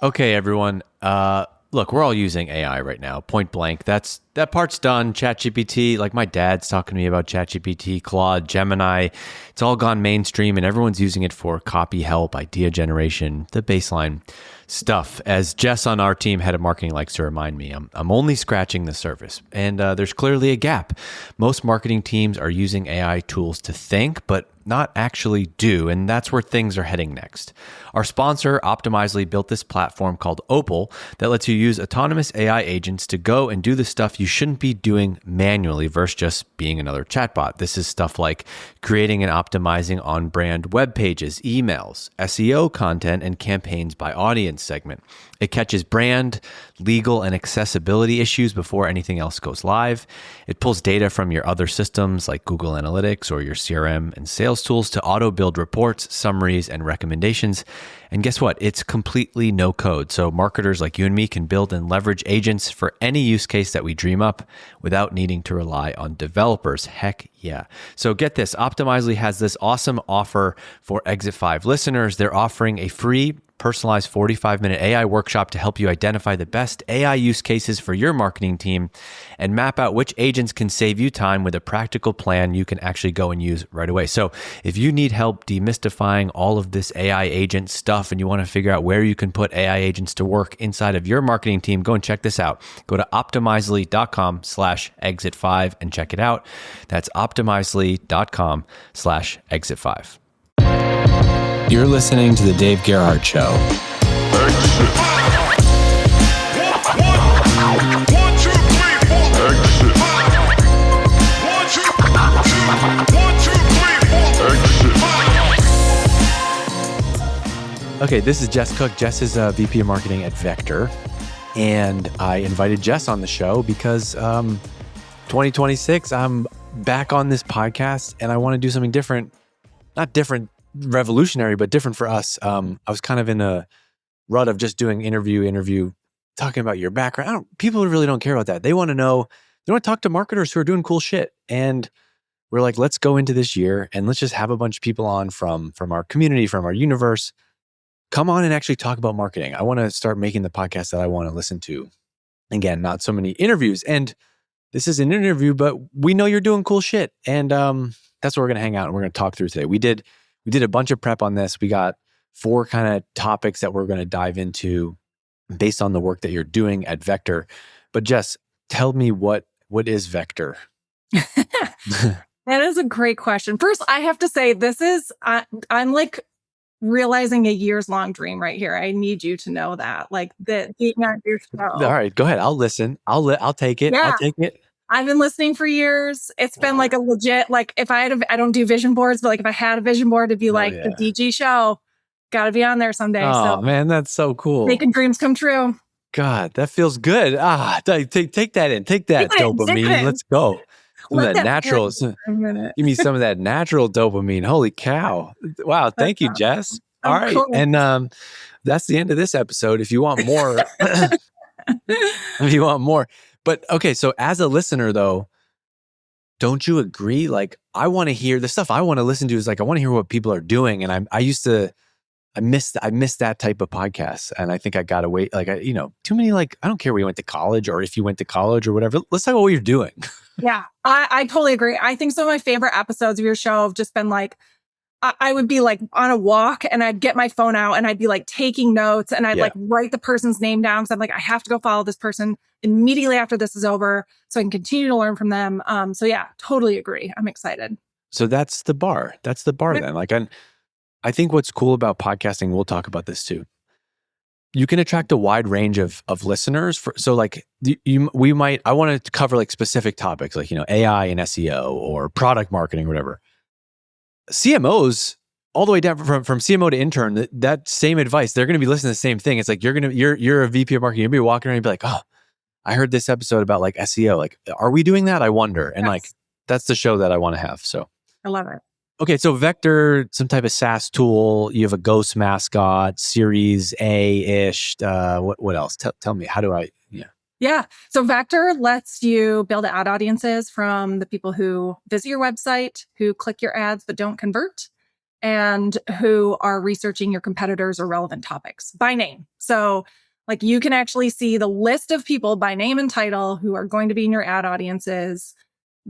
Okay, everyone. Look, we're all using AI right now, point blank. That part's done. ChatGPT, like my dad's talking to me about ChatGPT, Claude, Gemini. It's all gone mainstream and everyone's using it for copy help, idea generation, the baseline stuff. As Jess on our team, head of marketing, likes to remind me, I'm only scratching the surface. And there's clearly a gap. Most marketing teams are using AI tools to think, but not actually do. And that's where things are heading next. Our sponsor, Optimizely, built this platform called Opal that lets you use autonomous AI agents to go and do the stuff you shouldn't be doing manually versus just being another chatbot. This is stuff like creating and optimizing on-brand web pages, emails, SEO content, and campaigns by audience segment. It catches brand, legal, and accessibility issues before anything else goes live. It pulls data from your other systems like Google Analytics or your CRM and sales tools to auto-build reports, summaries, and recommendations. And guess what? It's completely no code. So marketers like you and me can build and leverage agents for any use case that we dream up without needing to rely on developers. Heck yeah. So get this, Optimizely has this awesome offer for Exit 5 listeners. They're offering a free personalized 45-minute AI workshop to help you identify the best AI use cases for your marketing team and map out which agents can save you time with a practical plan you can actually go and use right away. So if you need help demystifying all of this AI agent stuff and you want to figure out where you can put AI agents to work inside of your marketing team, go and check this out. Go to optimizely.com/exit5 and check it out. That's optimizely.com/exit5. You're listening to The Dave Gerhardt Show. Okay, this is Jess Cook. Jess is a VP of Marketing at Vector. And I invited Jess on the show because 2026, I'm back on this podcast and I want to do something different. Not different, revolutionary, but different for us. I was kind of in a rut of just doing interview, talking about your background. People really don't care about that. They want to know, they want to talk to marketers who are doing cool shit. And we're like, let's go into this year and let's just have a bunch of people on from our community, from our universe. Come on and actually talk about marketing. I want to start making the podcast that I want to listen to. Again, not so many interviews. And this is an interview, but we know you're doing cool shit. And that's what we're going to hang out and we're going to talk through today. We did a bunch of prep on this. We got 4 kind of topics that we're going to dive into based on the work that you're doing at Vector. But Jess, tell me what is Vector? That is a great question. First, I have to say I'm like realizing a years long dream right here. I need you to know that, like that being on your show. All right, go ahead. I'll listen. I'll take it. Yeah. I'll take it. I've been listening for years. It's been like a legit, like if I don't do vision boards, but like if I had a vision board, it'd be like the DG show. Got to be on there someday. Oh man, that's so cool. Making dreams come true. God, that feels good. Take that in. Take that dopamine. Let's go. Some of that natural. Give me some of that natural dopamine. Holy cow. Wow. Thank you, Jess. All right. Cool. And that's the end of this episode. If you want more, But okay, so as a listener though, don't you agree? Like I want to hear the stuff I want to listen to is like, I want to hear what people are doing. And I missed that type of podcast. And I think I got away, too many, I don't care where you went to college or if you went to college or whatever. Let's talk about what you're doing. Yeah, I totally agree. I think some of my favorite episodes of your show have just been like, I would be like on a walk and I'd get my phone out and I'd be like taking notes and I'd like write the person's name down because I'm like, I have to go follow this person immediately after this is over so I can continue to learn from them. So yeah, totally agree. I'm excited. So that's the bar. That's the bar then. Like I think what's cool about podcasting, we'll talk about this too. You can attract a wide range of listeners. I want to cover like specific topics like, AI and SEO or product marketing or whatever. CMOs all the way down from CMO to intern, that same advice, they're going to be listening to the same thing. It's like, you're a VP of marketing. You'll be walking around and be like, oh, I heard this episode about like SEO. Like, are we doing that? I wonder. And like, that's the show that I want to have. So I love it. Okay. So Vector, some type of SaaS tool. You have a ghost mascot, Series A-ish. What else? Tell me, how do I, Yeah. So Vector lets you build ad audiences from the people who visit your website, who click your ads but don't convert. and who are researching your competitors or relevant topics by name. So like you can actually see the list of people by name and title who are going to be in your ad audiences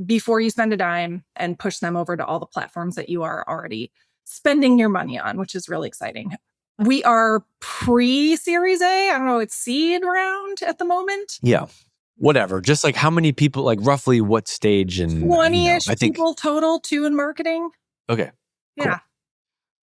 before you spend a dime, and push them over to all the platforms that you are already spending your money on, which is really exciting. We are pre-Series A. I don't know, it's seed round at the moment. Yeah. Whatever. Just like how many people, like roughly what stage? And 20-ish I think people total, 2 in marketing. Okay. Yeah. Cool.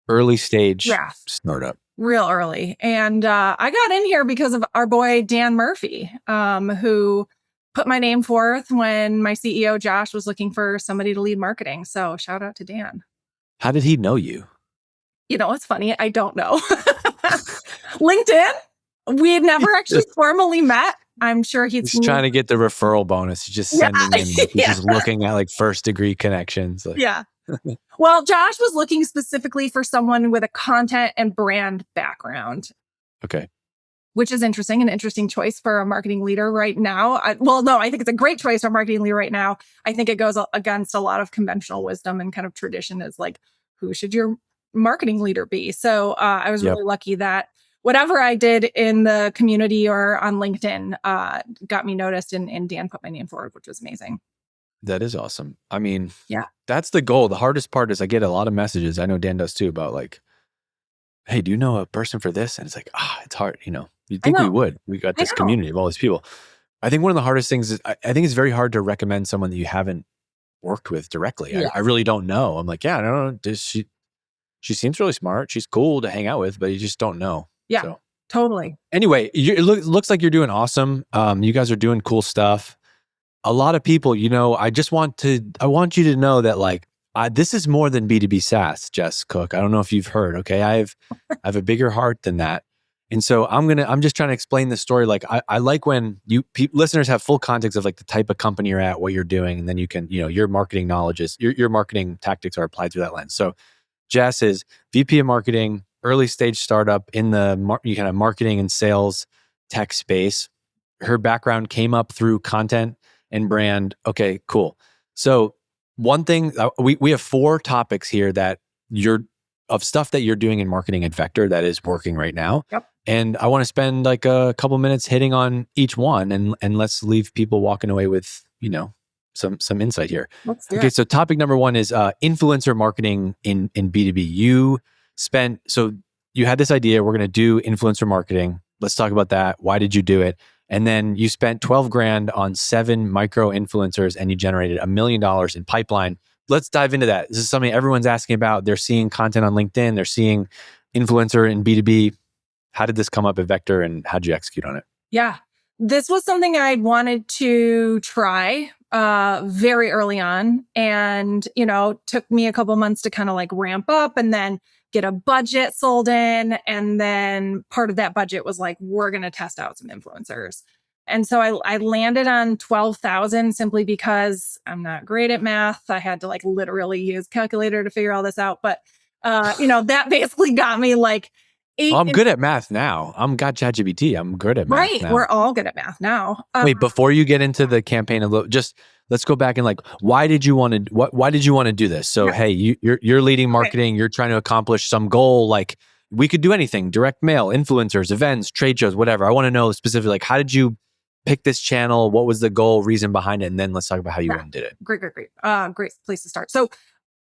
Early stage Yeah. startup. Real early. And I got in here because of our boy, Dan Murphy, who put my name forth when my CEO, Josh, was looking for somebody to lead marketing. So shout out to Dan. How did he know you? You know, what's funny? I don't know. LinkedIn. We had never actually formally met. I'm sure He's trying to get the referral bonus. He's just sending in. He's just looking at like first degree connections. Like. Yeah. Well, Josh was looking specifically for someone with a content and brand background. Okay. Which is interesting, an interesting choice for a marketing leader right now. I think it's a great choice for a marketing leader right now. I think it goes against a lot of conventional wisdom and kind of tradition is like, who should your marketing leader be? So I was really lucky that whatever I did in the community or on LinkedIn got me noticed, and Dan put my name forward, which was amazing. That is awesome. I mean, yeah, that's the goal. The hardest part is I get a lot of messages. I know Dan does too, about like, hey, do you know a person for this? And it's like, it's hard. You'd think we would. We got this community of all these people. I think one of the hardest things is I think it's very hard to recommend someone that you haven't worked with directly. Yeah. I really don't know. I'm like, I don't know. She seems really smart. She's cool to hang out with, but you just don't know. Yeah, so. Totally. Anyway, it looks like you're doing awesome. You guys are doing cool stuff. A lot of people, I want you to know that like, this is more than B2B SaaS, Jess Cook. I don't know if you've heard. Okay. I have a bigger heart than that. And so I'm just trying to explain the story. Like I like when listeners have full context of like the type of company you're at, what you're doing. And then you can, your marketing knowledge is your marketing tactics are applied through that lens. So Jess is VP of marketing, early stage startup in the kind of marketing and sales tech space. Her background came up through content and brand. Okay, cool. So one thing, we have 4 topics here that of stuff that you're doing in marketing at Vector that is working right now. Yep. And I want to spend like a couple minutes hitting on each one, and let's leave people walking away with, some insight here. Okay, so topic number 1 is influencer marketing in B2B. So you had this idea, we're going to do influencer marketing. Let's talk about that. Why did you do it? And then you spent $12,000 on 7 micro influencers and you generated $1 million in pipeline. Let's dive into that. This is something everyone's asking about. They're seeing content on LinkedIn. They're seeing influencer in B2B. How did this come up at Vector and how'd you execute on it? Yeah, this was something I wanted to try very early on. And, took me a couple months to kind of like ramp up and then get a budget sold in. And then part of that budget was like, we're going to test out some influencers. And so I landed on 12,000 simply because I'm not great at math. I had to like literally use calculator to figure all this out. But, that basically got me like 8. I'm good at math now. got ChatGPT. I'm good at math now. We're all good at math now. Wait, before you get into the campaign, just let's go back and like, why did you want to do this? So, hey, you're leading marketing. You're trying to accomplish some goal. Like we could do anything, direct mail, influencers, events, trade shows, whatever. I want to know specifically, like, how did you pick this channel? What was the goal, reason behind it? And then let's talk about how you went and did it. Great. Great place to start. So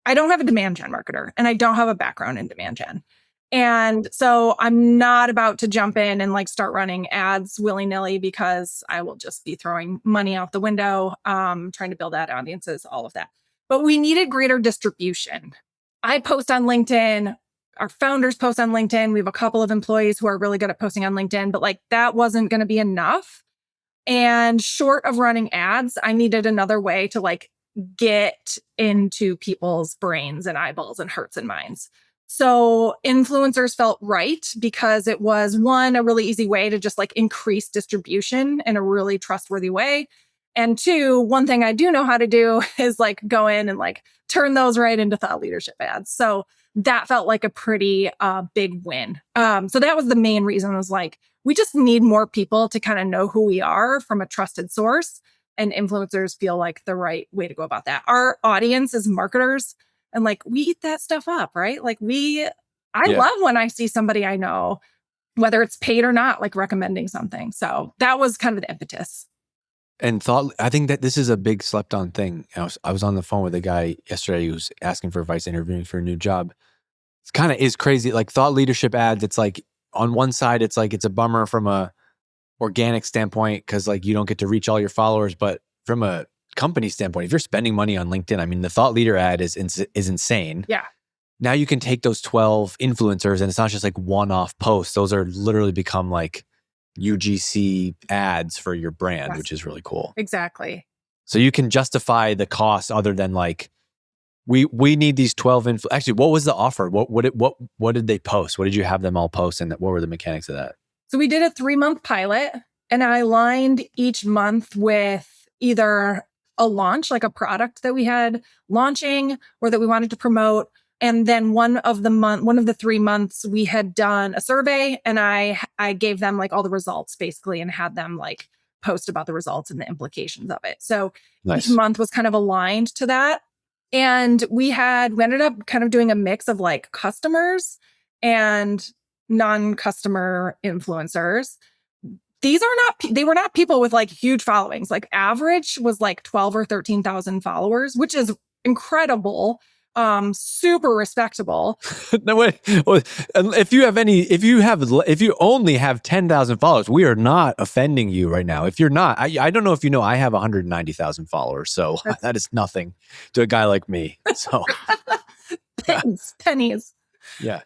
I don't have a demand gen marketer and I don't have a background in demand gen. And so I'm not about to jump in and like start running ads willy-nilly because I will just be throwing money out the window, trying to build ad audiences, all of that. But we needed greater distribution. I post on LinkedIn. Our founders post on LinkedIn. We have a couple of employees who are really good at posting on LinkedIn, but like that wasn't going to be enough. And short of running ads, I needed another way to like get into people's brains and eyeballs and hearts and minds. So influencers felt right because it was 1, a really easy way to just like increase distribution in a really trustworthy way. And 2, one thing I do know how to do is like go in and like turn those right into thought leadership ads. So that felt like a pretty big win. So that was the main reason. I was like, we just need more people to kind of know who we are from a trusted source. And influencers feel like the right way to go about that. Our audience is marketers. And like, we eat that stuff up, right? Like I Yeah. love when I see somebody I know, whether it's paid or not, like recommending something. So that was kind of the impetus. And I think that this is a big slept on thing. I was on the phone with a guy yesterday who was asking for advice, interviewing for a new job. It's kind of is crazy. Like thought leadership ads, it's like on one side, it's like, it's a bummer from a organic standpoint because like you don't get to reach all your followers. But from a company standpoint, if you're spending money on LinkedIn, I mean, the thought leader ad is insane. Yeah. Now you can take those 12 influencers and it's not just like one-off posts. Those are literally become like UGC ads for your brand, which is really cool. Exactly. So you can justify the cost other than like, we need these 12 actually, what was the offer? What did they post? What did you have them all post? And what were the mechanics of that? So we did a 3-month pilot and I aligned each month with either a launch, like a product that we had launching or that we wanted to promote. And then one of the 3 months we had done a survey and I gave them like all the results basically and had them like post about the results and the implications of it. So each month was kind of aligned to that. And we ended up kind of doing a mix of like customers and non-customer influencers. They were not people with like huge followings. Like average was like 12 or 13,000 followers, which is incredible. Super respectable. No way. If you only have 10,000 followers, we are not offending you right now. If you're not, I don't know if you know, I have 190,000 followers. So that is nothing to a guy like me. So pennies. Yeah.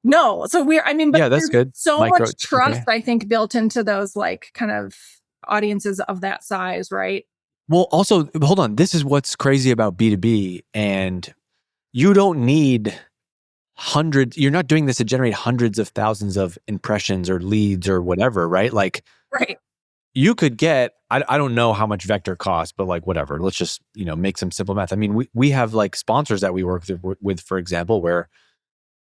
No. So but that's good. So much trust, I think, built into those like kind of audiences of that size, right? Well, also, hold on. This is what's crazy about B2B. And you don't need you're not doing this to generate hundreds of thousands of impressions or leads or whatever, right? Like, right. You could get, I don't know how much vector costs, but like whatever, let's just, make some simple math. I mean, we have like sponsors that we work with, for example, where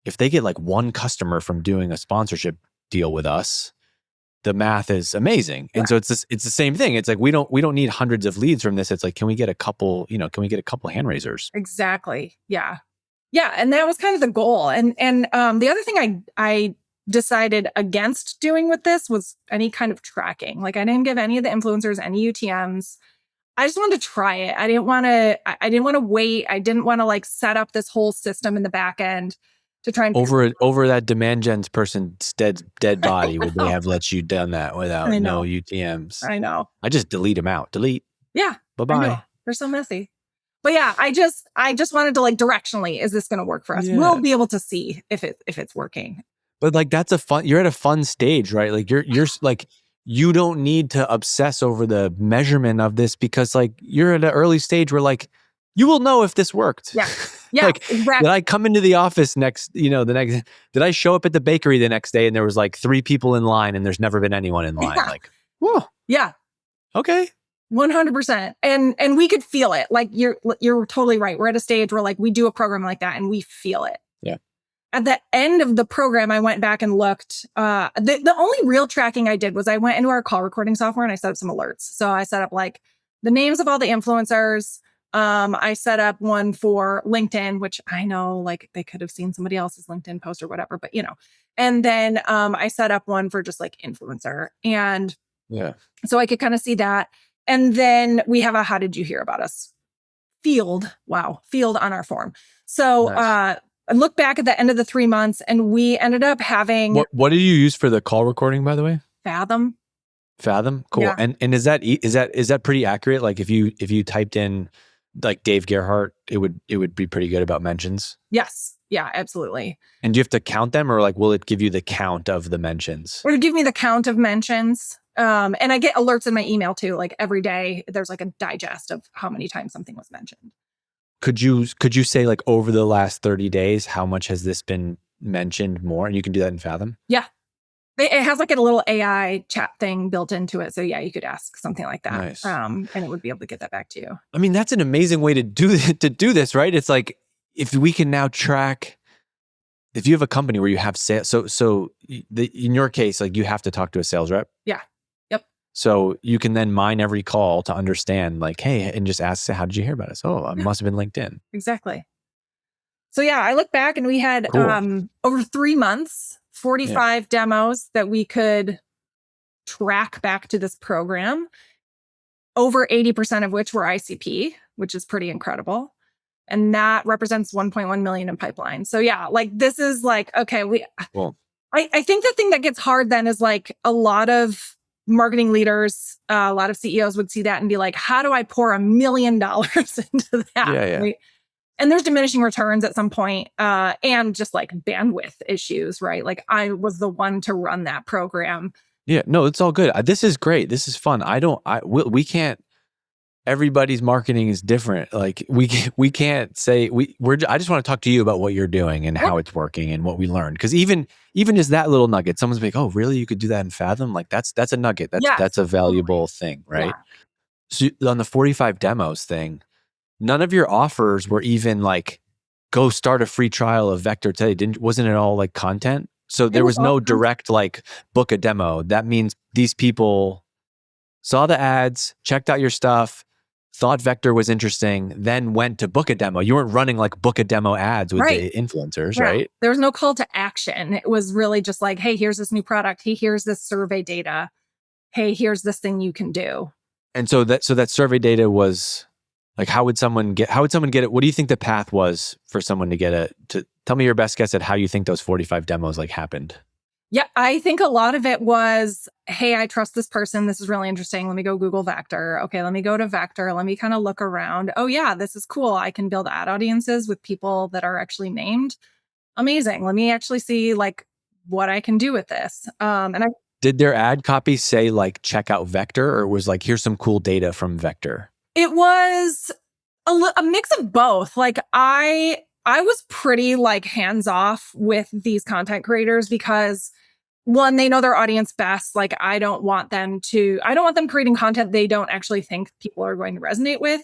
if they get like one customer from doing a sponsorship deal with us, the math is amazing. And so it's the same thing. It's like, we don't need hundreds of leads from this. It's like, can we get a couple hand raisers? Exactly. Yeah. Yeah. And that was kind of the goal. And the other thing I decided against doing with this was any kind of tracking. Like I didn't give any of the influencers any UTMs. I just wanted to try it. I didn't want to wait. I didn't want to like set up this whole system in the back end to try and over that demand gen's person's dead body. Would they have let you done that without no UTMs? I know. I just delete them out. Delete. Yeah. Bye-bye. They're so messy. But yeah, I just wanted to like directionally, is this going to work for us? Yeah. We'll be able to see if it's working. But like you're at a fun stage, right? Like you're like, you don't need to obsess over the measurement of this because like you're at an early stage where like you will know if this worked. Yeah. Yeah. Like, exactly. Did I come into the office did I show up at the bakery the next day and there was like 3 people in line and there's never been anyone in line? Yeah. Like, whoa. Yeah. Okay. 100%. And we could feel it. Like you're totally right. We're at a stage where like we do a program like that and we feel it. Yeah. At the end of the program, I went back and looked. The only real tracking I did was I went into our call recording software and I set up some alerts. So I set up like the names of all the influencers. I set up one for LinkedIn, which I know like they could have seen somebody else's LinkedIn post or whatever, but and then I set up one for just like influencer. And so I could kind of see that. And then we have a how did you hear about us field on our form. So nice. I look back at the end of the 3 months and we ended up having. What did you use for the call recording, by the way? Fathom. Cool. Yeah. And is that pretty accurate? Like if you typed in like Dave Gerhardt, it would be pretty good about mentions. Yes. Yeah, absolutely. And do you have to count them or like will it give you the count of the mentions? It'll give me the count of mentions. And I get alerts in my email too. Like every day there's like a digest of how many times something was mentioned. Could you say like over the last 30 days, how much has this been mentioned more? And you can do that in Fathom? Yeah. It has like a little AI chat thing built into it. So yeah, you could ask something like that. Nice. And it would be able to get that back to you. I mean, that's an amazing way to do this, right? It's like, if we can now track, if you have a company where you have sales, in your case, like you have to talk to a sales rep. Yeah. Yep. So you can then mine every call to understand like, hey, and just ask, how did you hear about us? Oh, it must have been LinkedIn. Exactly. So yeah, I look back and we had Cool. over 3 months, 45 demos that we could track back to this program, over 80% of which were ICP, which is pretty incredible. And that represents 1.1 million in pipeline. So yeah, like this is like, okay, Cool. I think the thing that gets hard then is like a lot of marketing leaders, a lot of CEOs would see that and be like, how do I pour $1 million into that? Yeah. Right? And there's diminishing returns at some point, and just like bandwidth issues, right? Like I was the one to run that program. Yeah. No, it's all good. This is great. This is fun. We can't, everybody's marketing is different. Like we can't say I just want to talk to you about what you're doing and how it's working and what we learned. Cause even just that little nugget, someone's like, oh really? You could do that in Fathom? Like that's a nugget. That's a valuable thing. Right. Yeah. So on the 45 demos thing, none of your offers were even like, go start a free trial of Vector today. Wasn't it all like content? So there was no direct like book a demo. That means these people saw the ads, checked out your stuff, thought Vector was interesting, then went to book a demo. You weren't running like book a demo ads with the influencers, right? There was no call to action. It was really just like, hey, here's this new product. Hey, here's this survey data. Hey, here's this thing you can do. And so that survey data was like, how would someone get it? What do you think the path was for someone to get it? To tell me your best guess at how you think those 45 demos like happened. Yeah, I think a lot of it was, hey, I trust this person. This is really interesting. Let me go Google Vector. Okay, let me go to Vector. Let me kind of look around. Oh yeah, this is cool. I can build ad audiences with people that are actually named. Amazing. Let me actually see like what I can do with this. Did their ad copy say like check out Vector, or was like here's some cool data from Vector? It was a mix of both. Like I was pretty like hands off with these content creators because one, they know their audience best. Like I don't want them creating content they don't actually think people are going to resonate with.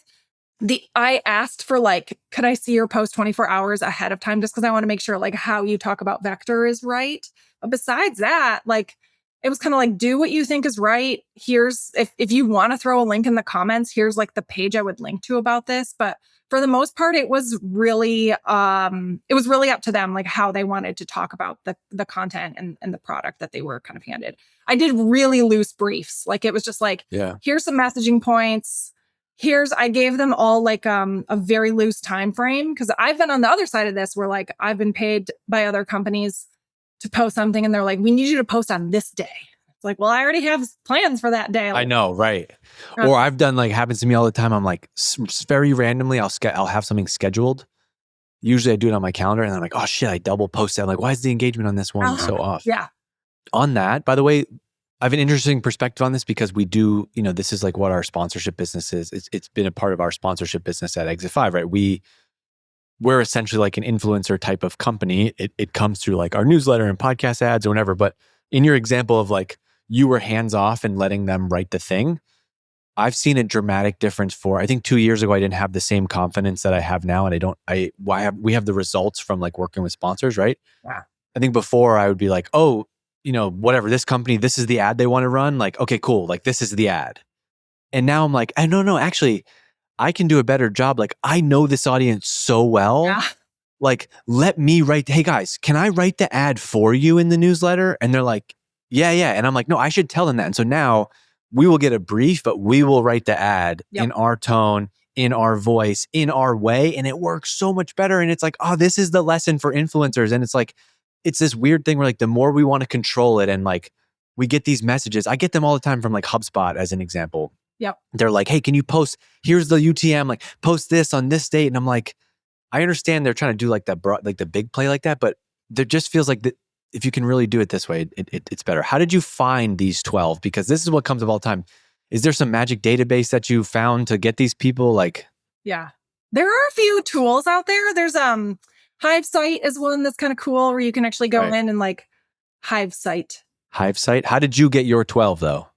I asked for like, could I see your post 24 hours ahead of time? Just because I want to make sure like how you talk about Vector is right. But besides that, like it was kind of like, do what you think is right. Here's, if you want to throw a link in the comments, here's like the page I would link to about this. But for the most part, it was really up to them, like how they wanted to talk about the content and the product that they were kind of handed. I did really loose briefs. Like it was just like, here's some messaging points. I gave them all like a very loose time frame, because I've been on the other side of this where like I've been paid by other companies to post something and they're like, we need you to post on this day. It's like, well, I already have plans for that day. Like, I know, right? Or I've done like, happens to me all the time. I'm like, very randomly, I'll have something scheduled. Usually I do it on my calendar and I'm like, oh shit, I double posted. I'm like, why is the engagement on this one so off? Yeah. On that, by the way, I have an interesting perspective on this because we do, this is like what our sponsorship business is. It's been a part of our sponsorship business at Exit 5, right? We're essentially like an influencer type of company. It comes through like our newsletter and podcast ads or whatever. But in your example of like, you were hands off and letting them write the thing, I've seen a dramatic difference I think 2 years ago, I didn't have the same confidence that I have now. And we have the results from like working with sponsors, right? Yeah. I think before I would be like, oh, whatever, this company, this is the ad they want to run. Like, okay, cool. Like this is the ad. And now I'm like, no, actually, I can do a better job. Like I know this audience so well. Yeah. Like, let me write, hey guys, can I write the ad for you in the newsletter? And they're like, yeah. And I'm like, no, I should tell them that. And so now we will get a brief, but we will write the ad in our tone, in our voice, in our way. And it works so much better. And it's like, oh, this is the lesson for influencers. And it's like, it's this weird thing where like the more we want to control it and like we get these messages, I get them all the time from like HubSpot as an example. Yep. They're like, hey, can you post, here's the UTM, like post this on this date. And I'm like, I understand they're trying to do like the big play like that, but there just feels like if you can really do it this way, it's better. How did you find these 12? Because this is what comes up all the time. Is there some magic database that you found to get these people? Like, yeah, there are a few tools out there. There's HiveSite is one that's kind of cool where you can actually go in and like HiveSite. How did you get your 12 though?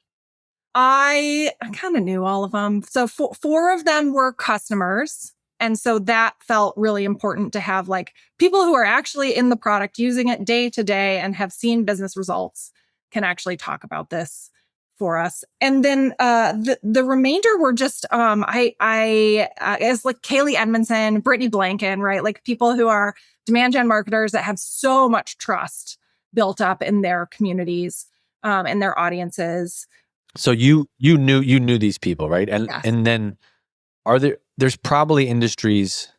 I kind of knew all of them. So four of them were customers. And so that felt really important to have like people who are actually in the product using it day to day and have seen business results can actually talk about this for us. And then the remainder were just as like Kaylee Edmondson, Brittany Blanken, right? Like people who are demand gen marketers that have so much trust built up in their communities and their audiences. So you knew these people, right? And Yes. and then there's probably industries.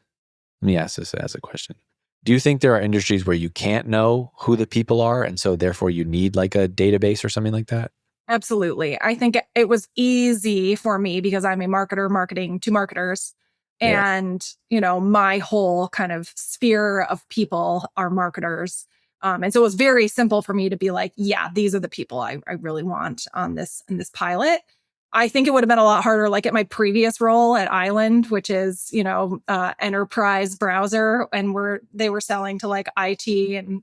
Let me ask this as a question. Do you think there are industries where you can't know who the people are, and so therefore you need like a database or something like that? Absolutely. I think it was easy for me because I'm a marketer marketing to marketers. And, my whole kind of sphere of people are marketers. And so it was very simple for me to be like, yeah, these are the people I really want in this pilot. I think it would have been a lot harder, like at my previous role at Island, which is, enterprise browser. And they were selling to like IT and,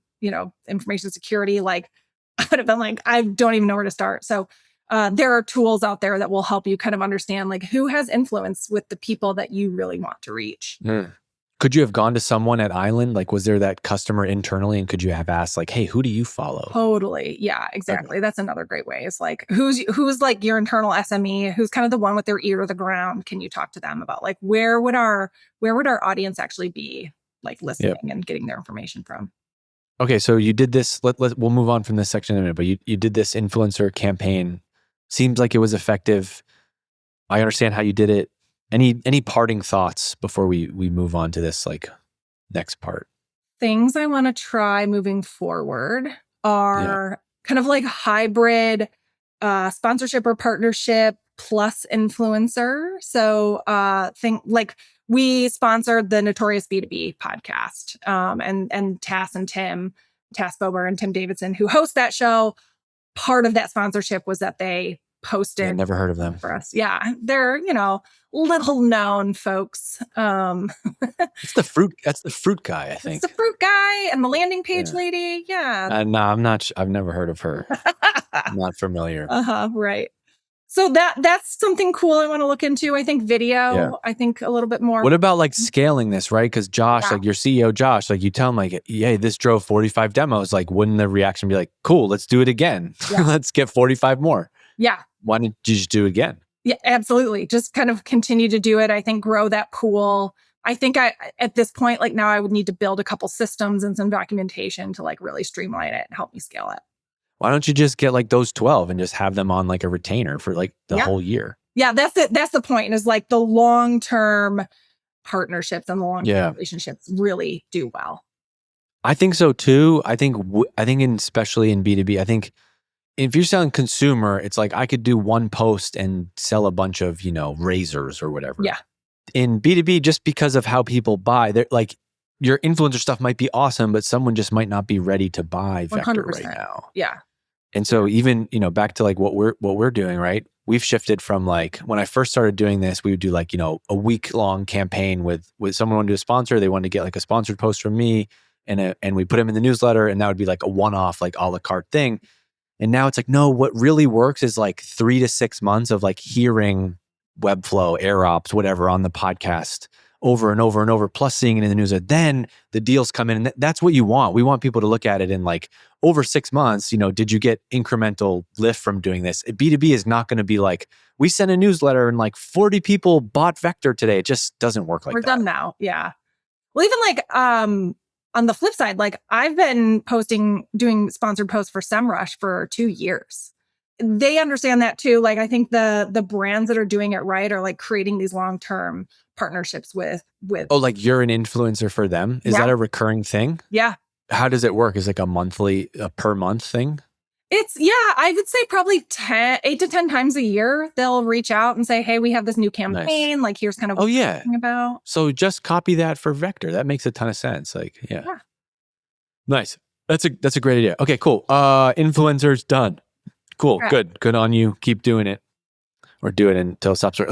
information security. Like I would have been like, I don't even know where to start. So there are tools out there that will help you kind of understand like who has influence with the people that you really want to reach. Could you have gone to someone at Island? Like, was there that customer internally, and could you have asked like, hey, who do you follow? Totally. Yeah, exactly. That's another great way. It's like, who's like your internal SME, who's kind of the one with their ear to the ground. Can you talk to them about like, where would our audience actually be like listening and getting their information from? Okay. So you did this, we'll move on from this section in a minute, but you did this influencer campaign. Seems like it was effective. I understand how you did it. Any parting thoughts before we move on to this like next part? Things I want to try moving forward are kind of like hybrid sponsorship or partnership plus influencer. So think like we sponsored the Notorious B2B podcast and Tass Bober and Tim Davidson, who host that show. Part of that sponsorship was that they posted. Yeah, never heard of them. For us. Yeah, they're, little known folks. That's the fruit guy, I think. It's the fruit guy and the landing page lady. Yeah. No, I'm not. I've never heard of her. I'm not familiar. Right. So that's something cool I want to look into. I think video. Yeah. I think a little bit more. What about like scaling this, right? Because Josh, like your CEO, Josh, like you tell him like, yeah, this drove 45 demos. Like, wouldn't the reaction be like, cool, let's do it again. Yeah. Let's get 45 more. Yeah. Why didn't you just do it again? Yeah, absolutely. Just kind of continue to do it. I think grow that pool. I think at this point, like now I would need to build a couple systems and some documentation to like really streamline it and help me scale it. Why don't you just get like those 12 and just have them on like a retainer for like the whole year? Yeah, that's it. That's the point, is like the long-term partnerships and the long-term relationships really do well. I think so too. I think especially in B2B, I think if you're selling consumer, it's like I could do one post and sell a bunch of, razors or whatever. Yeah. In B2B, just because of how people buy, they're like your influencer stuff might be awesome, but someone just might not be ready to buy Vector 100%. right now. Yeah. And so even, back to like what we're doing, right? We've shifted from like when I first started doing this, we would do like, a week-long campaign with someone wanted to sponsor. They wanted to get like a sponsored post from me and we put them in the newsletter, and that would be like a one-off, like a la carte thing. And now it's like, no, what really works is like 3 to 6 months of like hearing Webflow, AirOps, whatever on the podcast over and over and over, plus seeing it in the news. Then the deals come in, and that's what you want. We want people to look at it in like over 6 months, did you get incremental lift from doing this? B2B is not going to be like, we sent a newsletter and like 40 people bought Vector today. It just doesn't work like that. We're done now. Yeah. Well, even like, on the flip side, like I've been doing sponsored posts for SEMrush for 2 years. They understand that too. Like I think the brands that are doing it right are like creating these long-term partnerships with. Oh, like you're an influencer for them? Is that a recurring thing? Yeah. How does it work? Is it like a per month thing? I would say probably 8 to 10 times a year, they'll reach out and say, hey, we have this new campaign. Nice. Like, here's kind of what we're talking about. So just copy that for Vector. That makes a ton of sense. Like, yeah. Nice. That's a great idea. Okay, cool. Influencers done. Cool. Right. Good. Good on you. Keep doing it. Or do it until it stops. All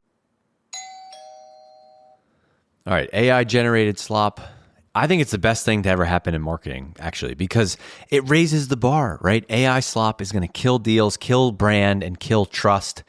right. AI generated slop. I think it's the best thing to ever happen in marketing, actually, because it raises the bar, right? AI slop is going to kill deals, kill brand, and kill trust.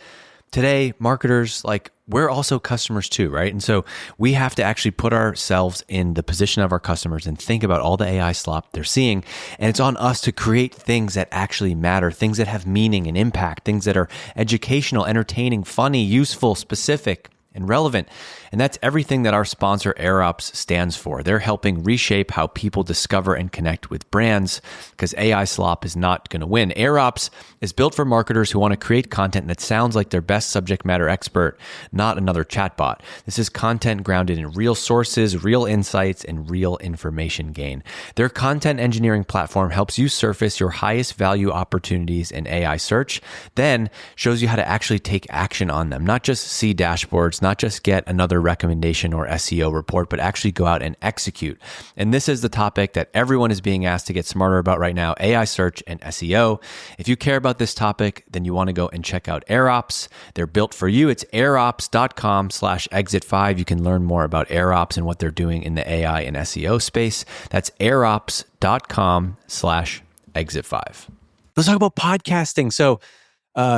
Today, marketers, like, we're also customers too, right? And so we have to actually put ourselves in the position of our customers and think about all the AI slop they're seeing. And it's on us to create things that actually matter, things that have meaning and impact, things that are educational, entertaining, funny, useful, specific, and relevant. And that's everything that our sponsor AirOps stands for. They're helping reshape how people discover and connect with brands, because AI slop is not going to win. AirOps is built for marketers who want to create content that sounds like their best subject matter expert, not another chatbot. This is content grounded in real sources, real insights, and real information gain. Their content engineering platform helps you surface your highest value opportunities in AI search, then shows you how to actually take action on them, not just see dashboards, not just get another recommendation or SEO report, but actually go out and execute. And this is the topic that everyone is being asked to get smarter about right now, AI search and SEO. If you care about this topic, then you want to go and check out AirOps. They're built for you. It's airops.com/exit5. You can learn more about AirOps and what they're doing in the AI and SEO space. That's airops.com/exit5. Let's talk about podcasting. So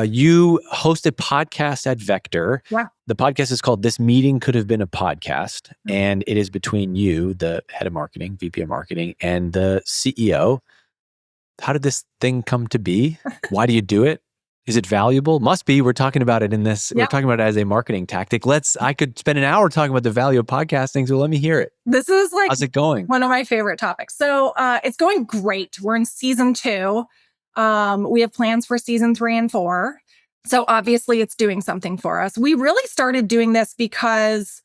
you host a podcast at Vector. Yeah. The podcast is called This Meeting Could Have Been a Podcast. And it is between you, the head of marketing, VP of marketing, and the CEO. How did this thing come to be? Why do you do it? Is it valuable? Must be. We're talking about it in this. We're talking about it as a marketing tactic. I could spend an hour talking about the value of podcasting. So let me hear it. This is like, how's it going? One of my favorite topics. So it's going great. We're in season 2. We have plans for season 3 and 4. So obviously it's doing something for us. We really started doing this because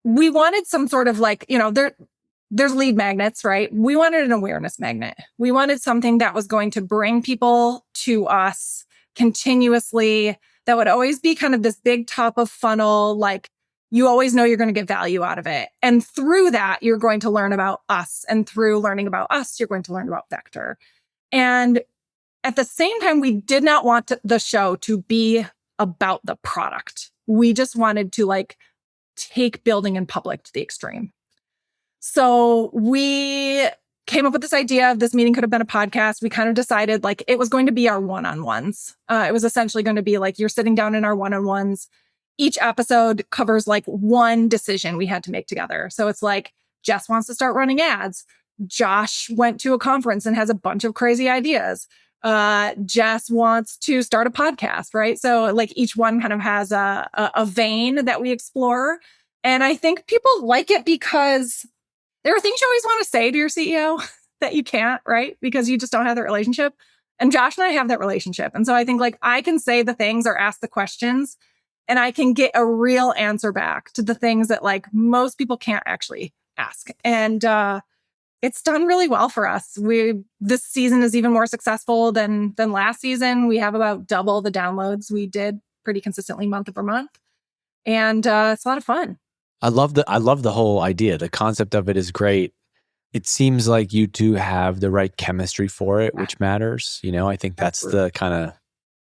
we wanted some sort of like, there's lead magnets, right? We wanted an awareness magnet. We wanted something that was going to bring people to us continuously, that would always be kind of this big top of funnel, like you always know you're going to get value out of it. And through that, you're going to learn about us. And through learning about us, you're going to learn about Vector. And at the same time, we did not want the show to be about the product. We just wanted to like take building in public to the extreme. So we came up with this idea of This Meeting Could Have Been a Podcast. We kind of decided like it was going to be our one-on-ones. It was essentially going to be like you're sitting down in our one-on-ones. Each episode covers like one decision we had to make together. So it's like Jess wants to start running ads. Josh went to a conference and has a bunch of crazy ideas. Jess wants to start a podcast, right? So like each one kind of has a vein that we explore. And I think people like it because there are things you always want to say to your CEO that you can't, right? Because you just don't have that relationship. And Josh and I have that relationship. And so I think like I can say the things or ask the questions and I can get a real answer back to the things that like most people can't actually ask. And it's done really well for us. This season is even more successful than last season. We have about double the downloads we did pretty consistently month over month. And it's a lot of fun. I love the whole idea. The concept of it is great. It seems like you two have the right chemistry for it, which matters. I think that's the kind of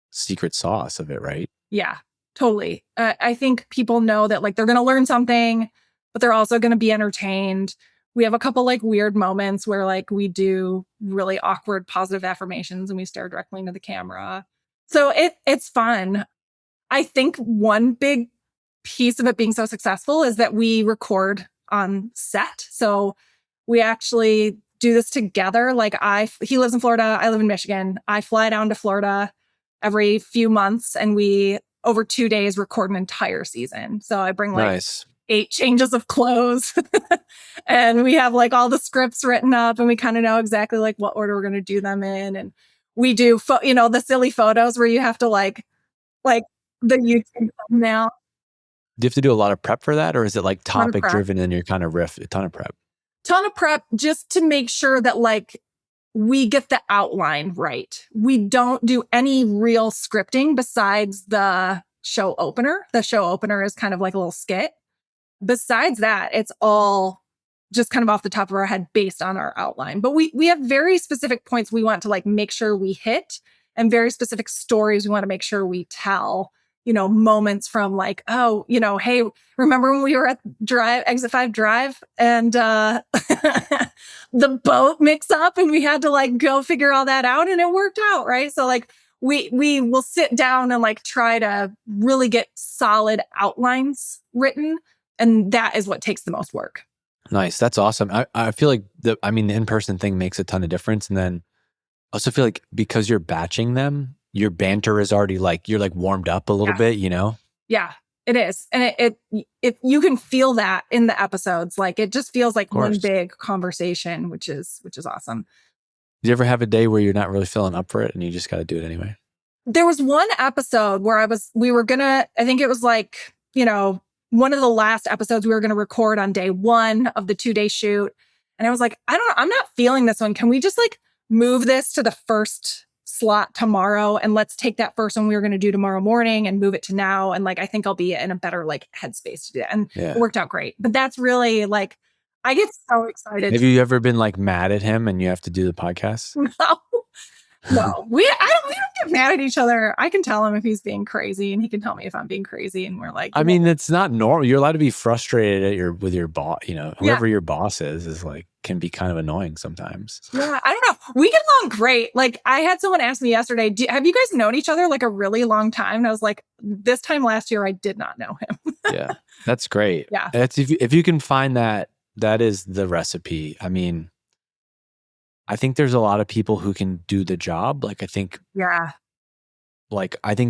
secret sauce of it, right? Yeah, totally. I think people know that like they're going to learn something, but they're also going to be entertained. We have a couple like weird moments where like we do really awkward positive affirmations and we stare directly into the camera. So it's fun. I think one big piece of it being so successful is that we record on set. So we actually do this together. Like he lives in Florida, I live in Michigan. I fly down to Florida every few months and we over 2 days record an entire season. So I bring like 8 changes of clothes and we have like all the scripts written up and we kind of know exactly like what order we're going to do them in. And we do, the silly photos where you have to like the YouTube thumbnail. Do you have to do a lot of prep for that? Or is it like topic driven and you're kind of riff, a ton of prep? Ton of prep just to make sure that like we get the outline right. We don't do any real scripting besides the show opener. The show opener is kind of like a little skit. Besides that, it's all just kind of off the top of our head based on our outline. But we have very specific points we want to like make sure we hit and very specific stories we want to make sure we tell. Moments from like, hey, remember when we were at Exit 5 Drive and the boat mixed up and we had to like go figure all that out and it worked out, right? So like we will sit down and like try to really get solid outlines written. And that is what takes the most work. Nice. That's awesome. I feel like the in-person thing makes a ton of difference. And then I also feel like because you're batching them, your banter is already like, you're like warmed up a little bit, you know? Yeah, it is. And it you can feel that in the episodes. Like it just feels like one big conversation, which is awesome. Do you ever have a day where you're not really feeling up for it and you just got to do it anyway? There was one episode where I think it was like, one of the last episodes we were going to record on day 1 of the 2-day shoot. And I was like, I'm not feeling this one. Can we just like move this to the first slot tomorrow? And let's take that first one we were going to do tomorrow morning and move it to now. And like, I think I'll be in a better like headspace to do that. And it worked out great. But that's really like, I get so excited. Have you ever been like mad at him and you have to do the podcast? No, we don't get mad at each other. I can tell him if he's being crazy and he can tell me if I'm being crazy. And we're like, I mean, it's not normal. You're allowed to be frustrated with your boss, whoever your boss is like, can be kind of annoying sometimes. Yeah. I don't know. We get along great. Like I had someone ask me yesterday, have you guys known each other like a really long time? And I was like, this time last year, I did not know him. Yeah. That's great. Yeah. That's if you can find that is the recipe. I mean, I think there's a lot of people who can do the job. Like, I think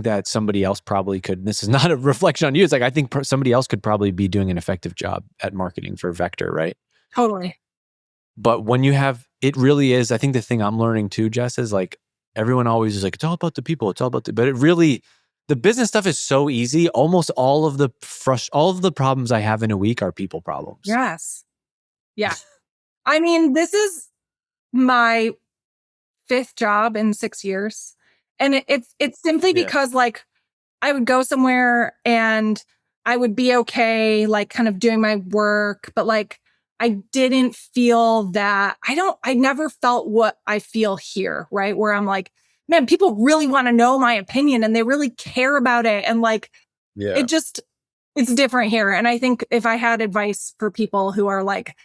that somebody else probably could. This is not a reflection on you. It's like, I think somebody else could probably be doing an effective job at marketing for Vector, right? Totally. But when you have, it really is, I think the thing I'm learning too, Jess, is like, everyone always is like, it's all about the people. It's all about but it really, the business stuff is so easy. Almost all of the problems I have in a week are people problems. Yes. Yeah. I mean, this is my 5th job in 6 years. And it's simply because like I would go somewhere and I would be okay, like kind of doing my work, but like I didn't feel that I never felt what I feel here, right? Where I'm like, man, people really want to know my opinion and they really care about it. And like, it's different here. And I think if I had advice for people who are like,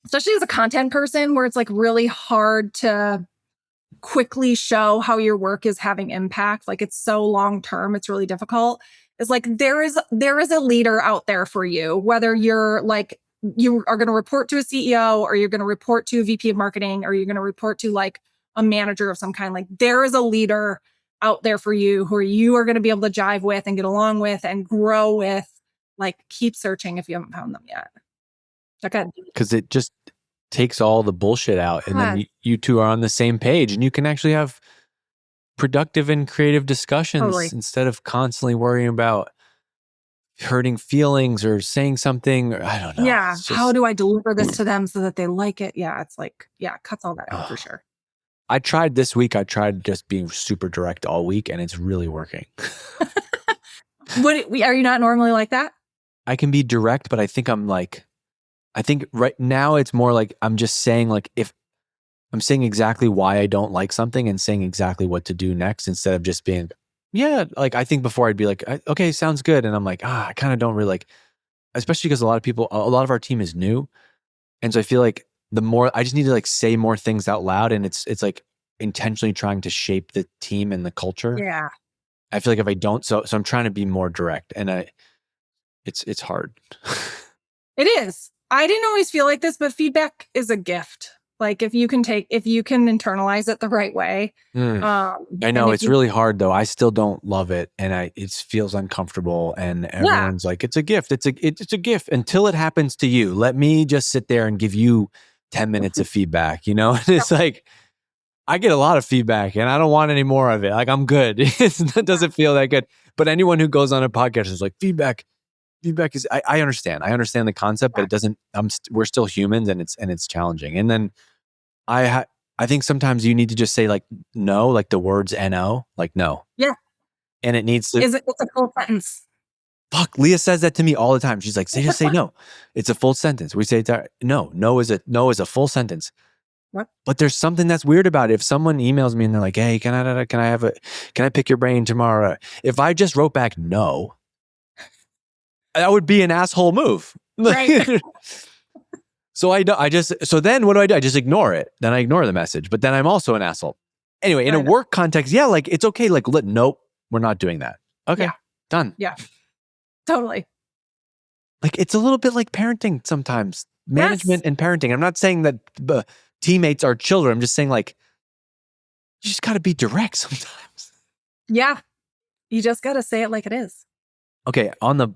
especially as a content person where it's like really hard to quickly show how your work is having impact. Like it's so long term, it's really difficult. It's like there is a leader out there for you, whether you're like, you are going to report to a CEO or you're going to report to a VP of marketing or you're going to report to like a manager of some kind. Like there is a leader out there for you who you are going to be able to jive with and get along with and grow with. Like keep searching if you haven't found them yet. Because it just takes all the bullshit out and then you two are on the same page and you can actually have productive and creative discussions instead of constantly worrying about hurting feelings or saying something or I don't know. Yeah. How do I deliver this to them so that they like it? Yeah. It's like, cuts all that out for sure. I tried just being super direct all week and it's really working. Are you not normally like that? I can be direct, but I think right now it's more like I'm just saying like if I'm saying exactly why I don't like something and saying exactly what to do next instead of just being, like I think before I'd be like, okay, sounds good. And I'm like, I kind of don't really like, especially because a lot of our team is new. And so I feel like the more, I just need to like say more things out loud and it's like intentionally trying to shape the team and the culture. Yeah. I feel like if I don't, so I'm trying to be more direct and it's hard. It is. I didn't always feel like this, but feedback is a gift. Like if you can internalize it the right way. I know it's really hard though. I still don't love it. And it feels uncomfortable and everyone's like, it's a gift. It's a gift until it happens to you. Let me just sit there and give you 10 minutes of feedback, And it's like, I get a lot of feedback and I don't want any more of it. Like I'm good. It doesn't feel that good. But anyone who goes on a podcast is like feedback is, I understand. I understand the concept, but it doesn't, we're still humans and it's challenging. And then I think sometimes you need to just say like, no, like the words N-O, like no. Yeah. And it needs to. It's a full sentence. Fuck, Leah says that to me all the time. She's like, just say no. It's a full sentence. We say no is a full sentence. What? But there's something that's weird about it. If someone emails me and they're like, hey, can I pick your brain tomorrow? If I just wrote back no, that would be an asshole move. Right. So then what do? I just ignore it. Then I ignore the message, but then I'm also an asshole. Anyway, in a work context, yeah, like it's okay. Like, nope, we're not doing that. Okay, done. Yeah, totally. Like it's a little bit like parenting sometimes, management and parenting. I'm not saying that teammates are children. I'm just saying like, you just got to be direct sometimes. Yeah. You just got to say it like it is. Okay. On the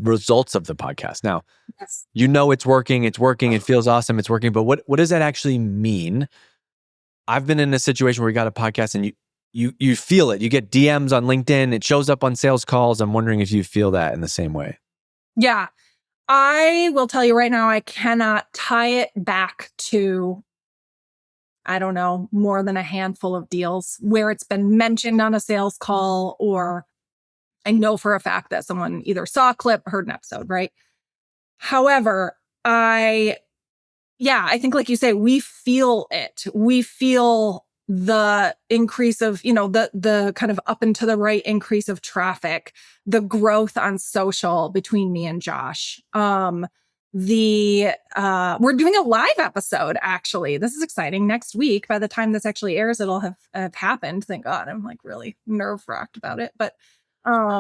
results of the podcast. Now, you know, it's working. It feels awesome. It's working. But what does that actually mean? I've been in a situation where we got a podcast and you feel it. You get DMs on LinkedIn. It shows up on sales calls. I'm wondering if you feel that in the same way. Yeah. I will tell you right now, I cannot tie it back to, I don't know, more than a handful of deals where it's been mentioned on a sales call, or I know for a fact that someone either saw a clip, heard an episode, right? However, I think like you say, we feel it. We feel the increase of, the kind of up and to the right increase of traffic, the growth on social between me and Josh. We're doing a live episode, actually. This is exciting. Next week, by the time this actually airs, it'll have happened. Thank God. I'm like really nerve-wracked about it. But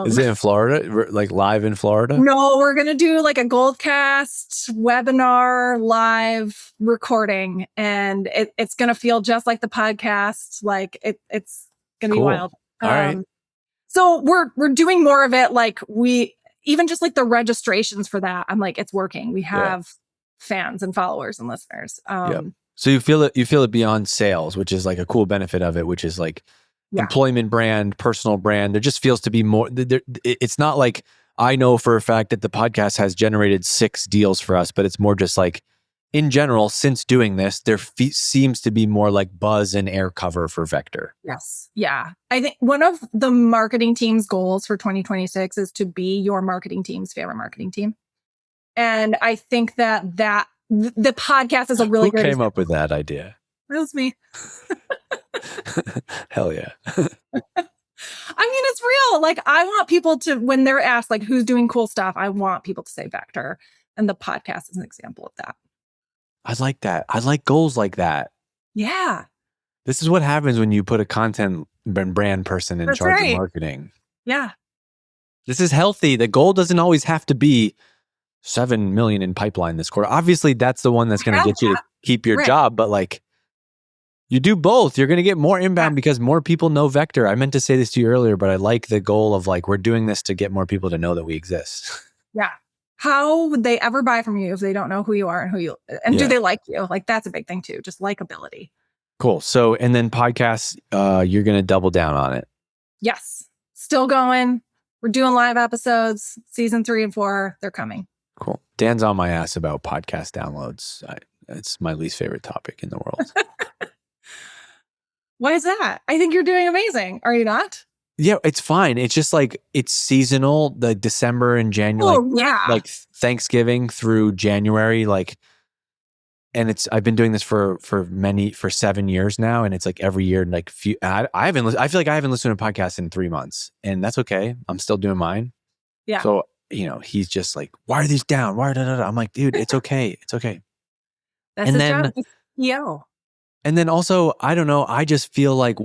is it in Florida? Like live in Florida? No, we're going to do like a Goldcast webinar live recording, and it's going to feel just like the podcast. Like it's going to be wild. All right. So we're doing more of it. Like even just like the registrations for that, I'm like, it's working. We have fans and followers and listeners. So you feel it beyond sales, which is like a cool benefit of it, which is like employment brand, personal brand. There just feels to be more. It's not like I know for a fact that the podcast has generated 6 deals for us, but it's more just like in general, since doing this, there seems to be more like buzz and air cover for Vector. Yes. Yeah. I think one of the marketing team's goals for 2026 is to be your marketing team's favorite marketing team. And I think that the podcast is a really Who came up with that idea? That was me. Hell yeah. I mean, it's real. Like, I want people to, when they're asked, like, who's doing cool stuff, I want people to say Vector. And the podcast is an example of that. I like that. I like goals like that. Yeah. This is what happens when you put a content brand person in charge of marketing. Yeah. This is healthy. The goal doesn't always have to be 7 million in pipeline this quarter. Obviously, that's the one that's going to get you to keep your job. But like, you do both. You're going to get more inbound because more people know Vector. I meant to say this to you earlier, but I like the goal of like, we're doing this to get more people to know that we exist. Yeah. How would they ever buy from you if they don't know who you are and do they like you? Like, that's a big thing too. Just likability. Cool. So, and then podcasts, you're going to double down on it. Yes. Still going. We're doing live episodes. Season 3 and 4, they're coming. Cool. Dan's on my ass about podcast downloads. It's my least favorite topic in the world. Why is that? I think you're doing amazing. Are you not? Yeah, it's fine. It's just like, it's seasonal, the December and January, like Thanksgiving through January, like, and I've been doing this for 7 years now. And it's like every year, like I feel like I haven't listened to a podcast in 3 months, and that's okay. I'm still doing mine. Yeah. So, he's just like, why are these down? Why? I'm like, dude, it's okay. It's okay. That's his job. Yo. And then also, I don't know. I just feel like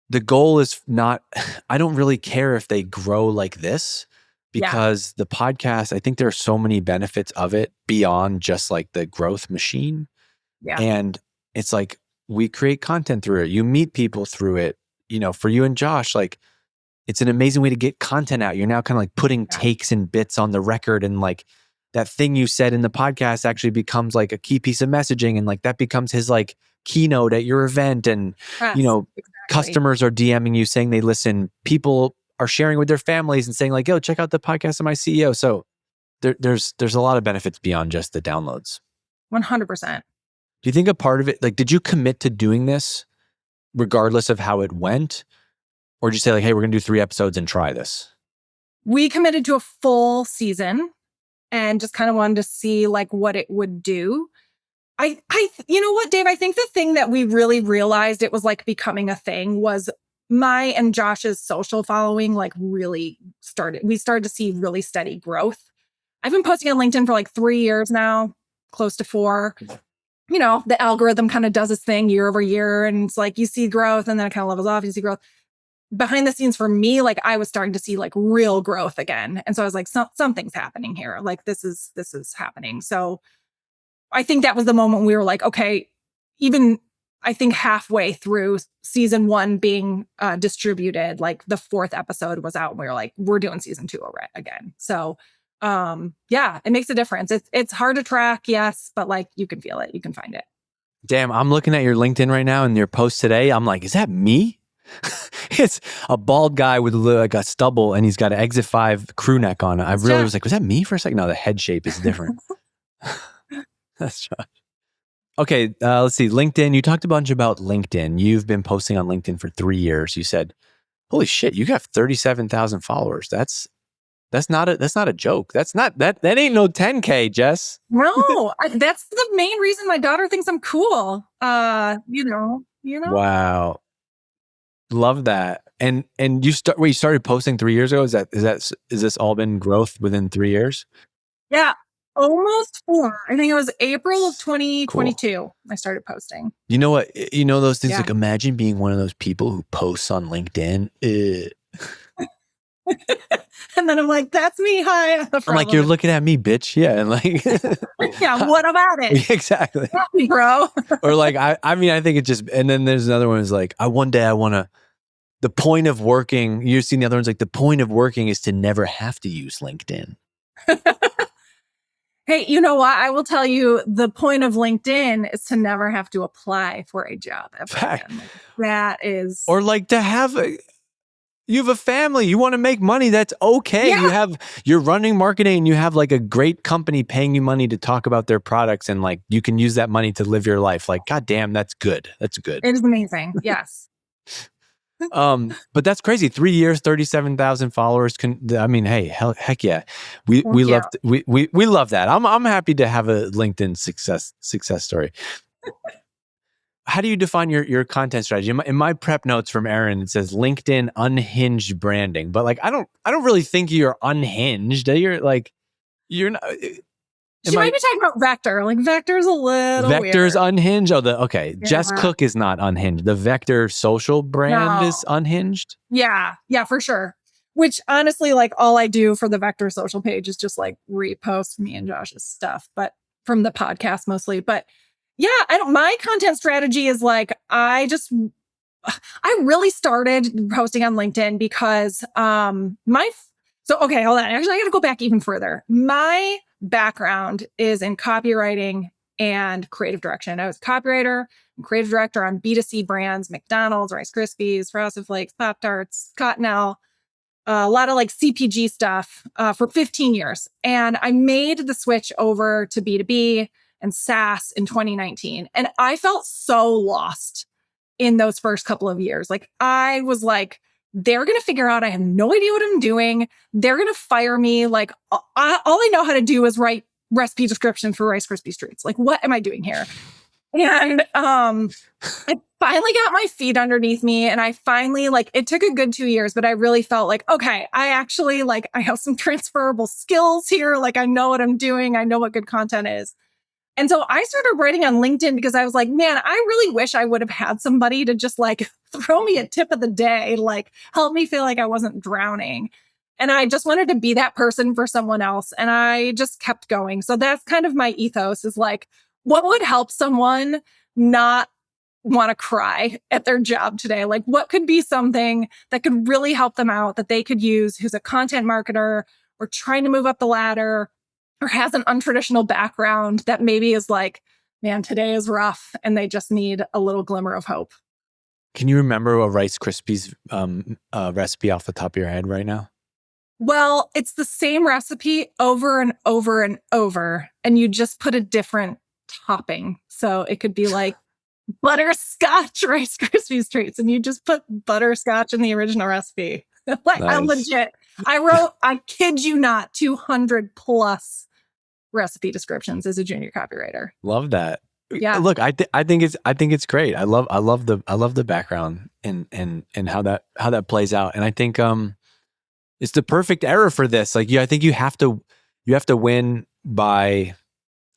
the goal is not, I don't really care if they grow like this, because the podcast, I think there are so many benefits of it beyond just like the growth machine. Yeah. And it's like, we create content through it. You meet people through it. For you and Josh, like, it's an amazing way to get content out. You're now kind of like putting takes and bits on the record, and like that thing you said in the podcast actually becomes like a key piece of messaging, and like that becomes his like keynote at your event. And customers are DMing you saying they listen. People are sharing with their families and saying like, yo, check out the podcast of my CEO. So there's a lot of benefits beyond just the downloads. 100%. Do you think a part of it, like, did you commit to doing this regardless of how it went? Or did you say like, hey, we're going to do 3 episodes and try this? We committed to a full season and just kind of wanted to see like what it would do. You know what, Dave? I think the thing that we really realized it was like becoming a thing was my and Josh's social following like really started. We started to see really steady growth. I've been posting on LinkedIn for like 3 years now, close to 4. the algorithm kind of does its thing year over year. And it's like, you see growth and then it kind of levels off. You see growth. Behind the scenes for me, like I was starting to see like real growth again. And so I was like, something's happening here. Like this is happening. So I think that was the moment we were like, okay, even I think halfway through season 1 being distributed, like the 4th episode was out and we were like, we're doing season 2 again. So yeah, it makes a difference. It's hard to track, yes, but like you can feel it, you can find it. Damn, I'm looking at your LinkedIn right now and your post today. I'm like, is that me? It's a bald guy with like a stubble and he's got an Exit 5 crew neck on. I really was like, was that me for a second? No, the head shape is different. That's Josh. Okay, let's see. LinkedIn. You talked a bunch about LinkedIn. You've been posting on LinkedIn for 3 years. You said, "Holy shit, you got 37,000 followers. That's not a joke. That ain't no 10K, Jess." No, that's the main reason my daughter thinks I'm cool. You know. Wow, love that. And you started posting 3 years ago. Is this all been growth within 3 years? Yeah. Almost 4. I think it was April of 2022. Cool. I started posting. You know what? You know those things like imagine being one of those people who posts on LinkedIn. And then I'm like, that's me. Hi. I'm like, you're looking at me, bitch. Yeah. And like, yeah, what about it? Exactly. Bro. Or like, I mean, I think it just, and then there's another one is like, one day I want to, the point of working, you've seen the other ones, like the point of working is to never have to use LinkedIn. Hey, you know what? I will tell you the point of LinkedIn is to never have to apply for a job ever again. That is. Or like to have you have a family, you want to make money, that's okay. Yeah. You're running marketing and you have like a great company paying you money to talk about their products and like you can use that money to live your life. Like, God damn, that's good. That's good. It is amazing. Yes. But that's crazy. 3 years, 37,000 followers. Hey, heck yeah. We love that. I'm happy to have a LinkedIn success story. How do you define your content strategy? In my prep notes from Aaron, it says LinkedIn unhinged branding. But like, I don't really think you're unhinged. You're not. She might be talking about Vector. Like Vector's a little Vector's weird. Unhinged. Okay. Yeah. Jess Cook is not unhinged. The Vector social brand is unhinged. Yeah, for sure. Which honestly, like all I do for the Vector social page is just like repost me and Josh's stuff, but from the podcast mostly. But yeah, my content strategy is like, I really started posting on LinkedIn because okay, hold on. Actually, I got to go back even further. My background is in copywriting and creative direction. I was a copywriter and creative director on B2C brands, McDonald's, Rice Krispies, Frosted Flakes, Pop-Tarts, Cottonelle, a lot of like CPG stuff for 15 years. And I made the switch over to B2B and SaaS in 2019. And I felt so lost in those first couple of years. Like I was like, they're going to figure out I have no idea what I'm doing. They're going to fire me. Like all I know how to do is write recipe descriptions for Rice Krispies treats. Like, what am I doing here? And I finally got my feet underneath me. And I finally, like, it took a good 2 years, but I really felt like, okay, I actually, like, I have some transferable skills here. Like, I know what I'm doing. I know what good content is. And so I started writing on LinkedIn because I was like, man, I really wish I would have had somebody to just like throw me a tip of the day, like help me feel like I wasn't drowning. And I just wanted to be that person for someone else. And I just kept going. So that's kind of my ethos is like, what would help someone not want to cry at their job today? Like what could be something that could really help them out that they could use who's a content marketer or trying to move up the ladder or has an untraditional background that maybe is like, man, today is rough and they just need a little glimmer of hope. Can you remember a Rice Krispies recipe off the top of your head right now? Well, it's the same recipe over and over and over, and you just put a different topping. So it could be like butterscotch Rice Krispies treats, and you just put butterscotch in the original recipe. Like nice. I'm legit. I wrote, I kid you not, 200 plus recipe descriptions as a junior copywriter. Love that. Yeah. Look, I think it's great. I love the background and how that plays out. And I think it's the perfect era for this. Like I think you have to win by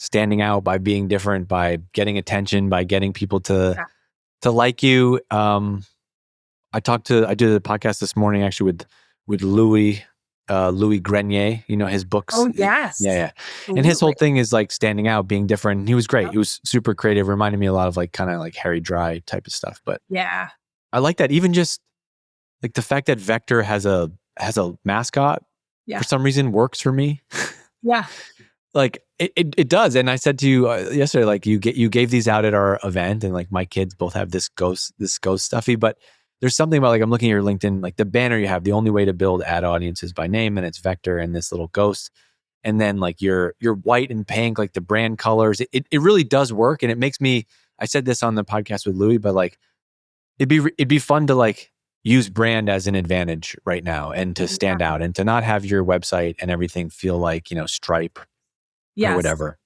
standing out, by being different, by getting attention, by getting people to like you. I did a podcast this morning actually with Louis Grenier, his books. Oh, yes. Yeah. And his whole thing is like standing out, being different. He was great. He was super creative. Reminded me a lot of like kind of like Harry Dry type of stuff. But yeah, I like that. Even just like the fact that Vector has a mascot for some reason works for me. Yeah. Like it does. And I said to you yesterday, like you gave these out at our event, and like my kids both have this ghost stuffy, but there's something about like, I'm looking at your LinkedIn, like the banner you have, the only way to build ad audiences by name, and it's Vector and this little ghost. And then like your white and pink, like the brand colors, it really does work. And it makes me, I said this on the podcast with Louis, but like, it'd be fun to like use brand as an advantage right now and to stand out and to not have your website and everything feel like, Stripe or whatever.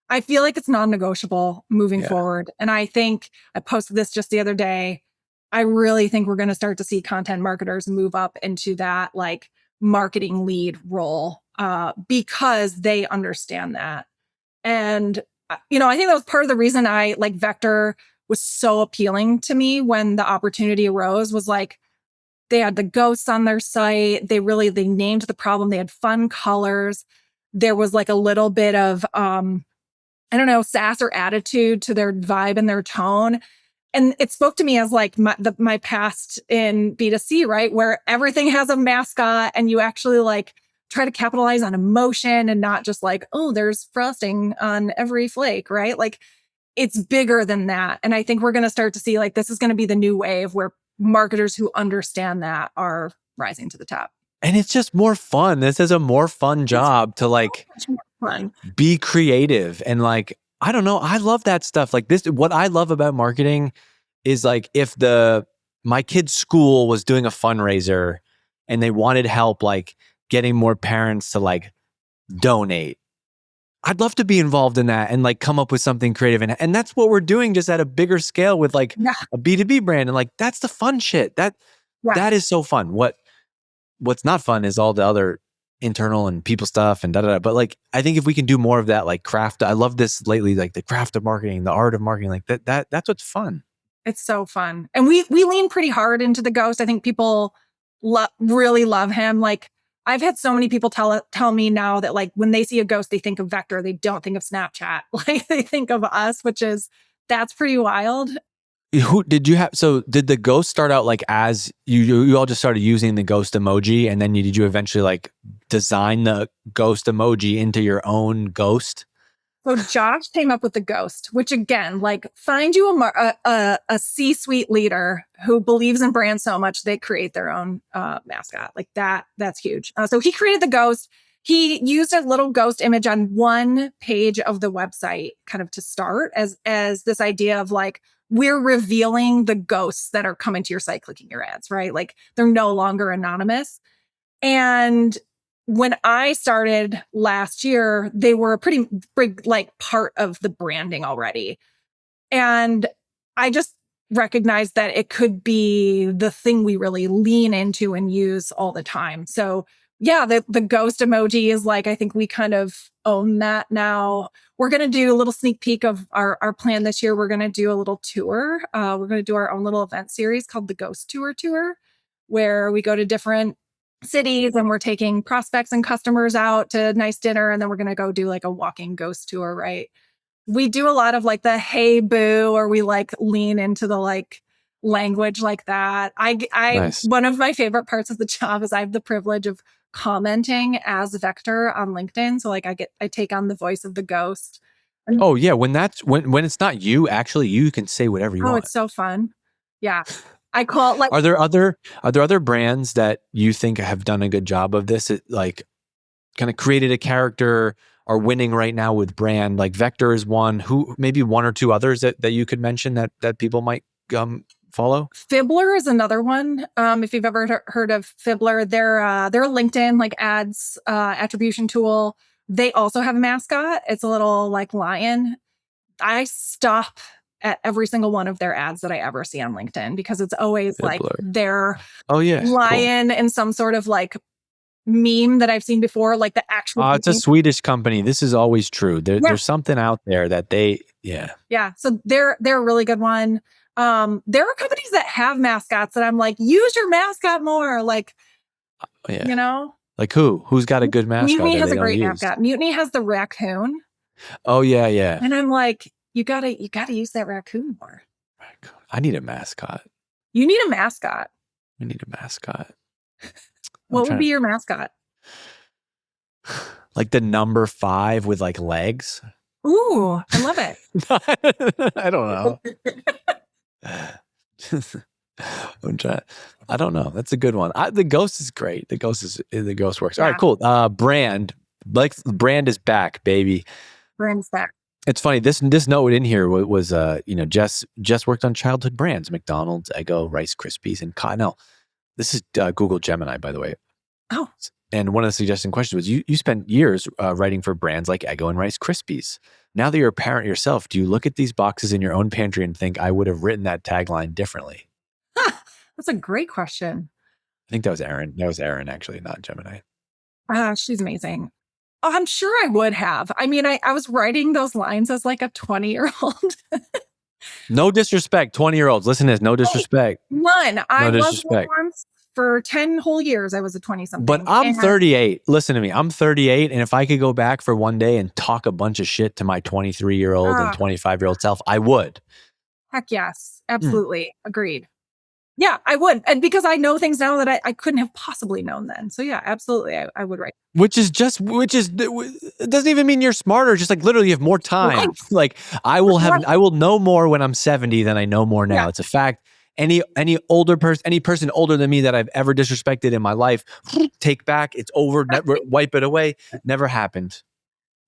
I feel like it's non-negotiable moving forward. And I think I posted this just the other day. I really think we're going to start to see content marketers move up into that like marketing lead role because they understand that. And, I think that was part of the reason I like Vector was so appealing to me when the opportunity arose. Was like, they had the ghosts on their site. They named the problem. They had fun colors. There was like a little bit of, sass or attitude to their vibe and their tone. And it spoke to me as like my past in B2C, right? Where everything has a mascot and you actually like try to capitalize on emotion and not just like, oh, there's frosting on every flake, right? Like it's bigger than that. And I think we're going to start to see like, this is going to be the new wave where marketers who understand that are rising to the top. And it's just more fun. This is a more fun job to like be creative. And like, I don't know, I love that stuff. Like this, what I love about marketing is like if my kid's school was doing a fundraiser and they wanted help like getting more parents to like donate, I'd love to be involved in that and like come up with something creative. And that's what we're doing just at a bigger scale with like a B2B brand. And like, that's the fun shit. That is so fun. What's not fun is all the other internal and people stuff and da-da-da. But like, I think if we can do more of that, like craft, I love this lately, like the craft of marketing, the art of marketing, like that's what's fun. It's so fun. And we lean pretty hard into the ghost. I think people really love him. Like I've had so many people tell me now that like when they see a ghost, they think of Vector. They don't think of Snapchat. Like they think of us, that's pretty wild. Who did you have? So did the ghost start out like as you all just started using the ghost emoji, and then did you eventually like design the ghost emoji into your own ghost? So Josh came up with the ghost, which again, like find you a C-suite leader who believes in brand so much they create their own mascot. Like that's huge. So he created the ghost. He used a little ghost image on one page of the website kind of to start as this idea of like, we're revealing the ghosts that are coming to your site, clicking your ads, right? Like they're no longer anonymous. And when I started last year, they were a pretty big like part of the branding already. And I just recognized that it could be the thing we really lean into and use all the time. So yeah, the ghost emoji is like, I think we kind of own that now. We're going to do a little sneak peek of our plan this year. We're going to do a little tour. We're going to do our own little event series called the Ghost Tour, where we go to different cities and we're taking prospects and customers out to a nice dinner. And then we're going to go do like a walking ghost tour, right? We do a lot of like the hey boo, or we like lean into the like language like that. Nice. One of my favorite parts of the job is I have the privilege of commenting as Vector on LinkedIn. So like I take on the voice of the ghost. Oh yeah. When it's not you, actually you can say whatever you want. Oh, it's so fun. Yeah. I call it like, are there other brands that you think have done a good job of this? It, like kind of created a character, are winning right now with brand, like Vector is one, who maybe one or two others that you could mention that people might follow? Fibbler is another one. If you've ever heard of Fibbler, they're a LinkedIn like ads attribution tool. They also have a mascot. It's a little like lion. I stop at every single one of their ads that I ever see on LinkedIn because it's always Fibbler. Like their lion in some sort of like meme that I've seen before, like the actual. It's a Swedish company. This is always true. There's something out there that Yeah. So they're a really good one. There are companies that have mascots that I'm like, use your mascot more. Like, you know, like who's got a good mascot? Mutiny has a great mascot. Mutiny has the raccoon. Oh yeah. And I'm like, you gotta use that raccoon more. I need a mascot. You need a mascot. We need a mascot. What would be your mascot? Like the number 5 with like legs. Ooh, I love it. I don't know. I don't know. That's a good one. The ghost is great. The ghost works. All right, cool. Brand is back, baby. Brand's back. It's funny. This note in here was Jess worked on childhood brands: McDonald's, Eggo, Rice Krispies, and Cottonelle. This is Google Gemini, by the way. Oh. And one of the suggesting questions was, you spent years writing for brands like Eggo and Rice Krispies. Now that you're a parent yourself, do you look at these boxes in your own pantry and think, I would have written that tagline differently? That's a great question. I think that was Erin. That was Erin, actually, not Gemini. She's amazing. Oh, I'm sure I would have. I mean, I was writing those lines as like a 20-year-old. No disrespect, 20-year-olds. Listen to this. No disrespect. None. I was once for 10 whole years. I was a 20-something. But I'm 38. Listen to me. I'm 38. And if I could go back for one day and talk a bunch of shit to my 23-year-old and 25-year-old self, I would. Heck yes. Absolutely. Agreed. Yeah, I would. And because I know things now that I couldn't have possibly known then. So yeah, absolutely. I would write. It doesn't even mean you're smarter. Just like literally you have more time. Right. Like I will know more when I'm 70 than I know more now. Yeah. It's a fact. Any person older than me that I've ever disrespected in my life, take back. It's over. Never, wipe it away. Never happened.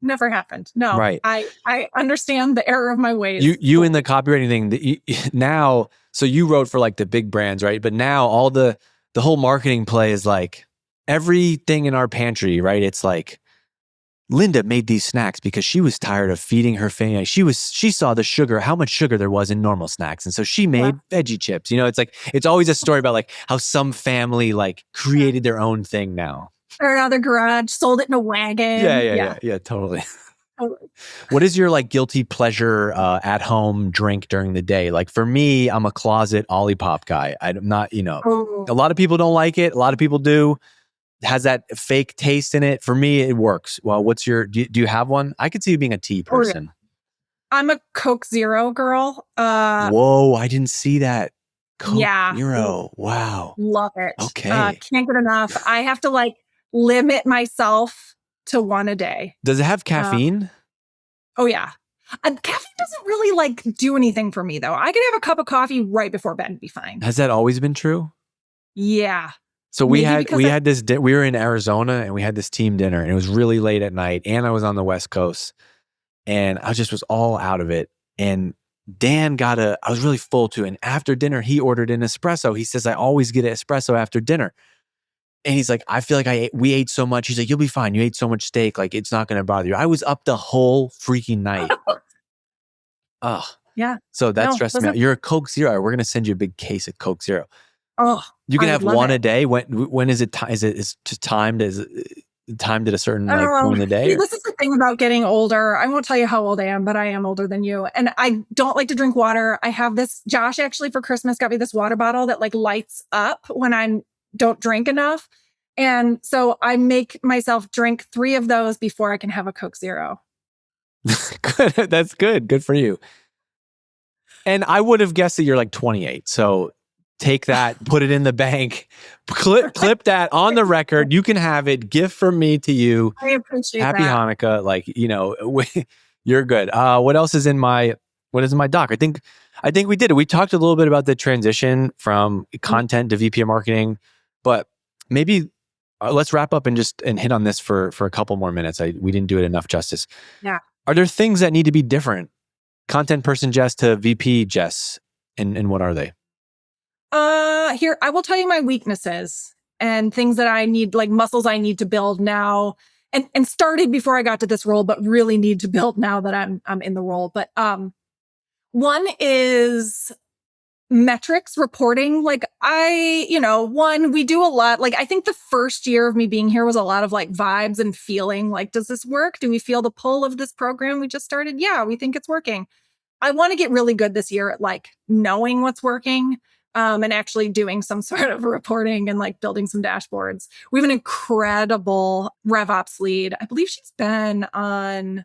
Never happened. No. Right. I understand the error of my ways. You in the copywriting thing now. So you wrote for like the big brands, right? But now all the whole marketing play is like everything in our pantry, right? It's like Linda made these snacks because she was tired of feeding her family. She saw the sugar, how much sugar there was in normal snacks. And so she made veggie chips. You know, it's like, it's always a story about like how some family like created their own thing now. Or out of the garage, sold it in a wagon. Yeah, totally. What is your like guilty pleasure at home drink during the day? Like for me, I'm a closet Olipop guy. I'm not, a lot of people don't like it. A lot of people do. Has that fake taste in it. For me, it works. Well, do you have one? I could see you being a tea person. I'm a Coke Zero girl. Whoa, I didn't see that. Coke Zero. Wow. Love it. Okay. Can't get enough. I have to like limit myself to one a day. Does it have caffeine? Oh yeah. Caffeine doesn't really like do anything for me though. I could have a cup of coffee right before bed and be fine. Has that always been true? Yeah. So we had this. We were in Arizona and we had this team dinner, and it was really late at night, and I was on the West Coast, and I was all out of it. And Dan I was really full too. And after dinner, he ordered an espresso. He says, I always get an espresso after dinner. And he's like, I feel like we ate so much. He's like, you'll be fine. You ate so much steak. Like, it's not going to bother you. I was up the whole freaking night. Yeah. So that stressed me out. You're a Coke Zero. We're going to send you a big case of Coke Zero. Oh, you can have one a day. When is it? Is it timed? Is it timed at a certain point in the day? This is the thing about getting older. I won't tell you how old I am, but I am older than you. And I don't like to drink water. I have this. Josh actually for Christmas got me this water bottle that like lights up when I don't drink enough, and so I make myself drink 3 of those before I can have a Coke Zero. Good. That's good. Good for you. And I would have guessed that you're like 28. So. Take that, put it in the bank, clip that on the record. You can have it. Gift from me to you. I appreciate Happy that. Hanukkah. Like, you're good. What else is in my doc? I think we did it. We talked a little bit about the transition from content to VP of marketing, but maybe let's wrap up and hit on this for a couple more minutes. We didn't do it enough justice. Yeah. Are there things that need to be different? Content person Jess to VP Jess, and what are they? Here, I will tell you my weaknesses and things that I need, like muscles I need to build now and started before I got to this role, but really need to build now that I'm in the role. But, one is metrics reporting. Like one, we do a lot. Like I think the first year of me being here was a lot of like vibes and feeling like, does this work? Do we feel the pull of this program we just started? Yeah, we think it's working. I want to get really good this year at like knowing what's working and actually doing some sort of reporting and like building some dashboards. We have an incredible RevOps lead. I believe she's been on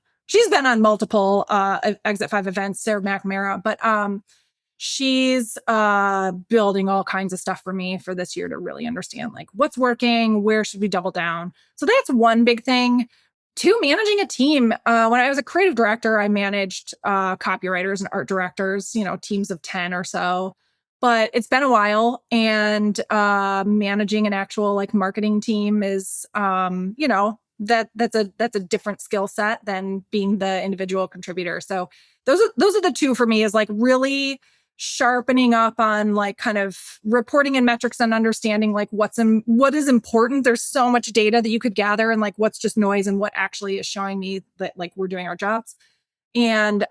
multiple Exit 5 events, Sarah McNamara, but she's building all kinds of stuff for me for this year to really understand like what's working, where should we double down. So that's one big thing. Two, managing a team. When I was a creative director, I managed copywriters and art directors, teams of 10 or so. But it's been a while, and managing an actual like marketing team is, that's a different skill set than being the individual contributor. So those are the two for me, is like really sharpening up on like kind of reporting and metrics and understanding like what is important. There's so much data that you could gather, and like what's just noise and what actually is showing me that like we're doing our jobs. And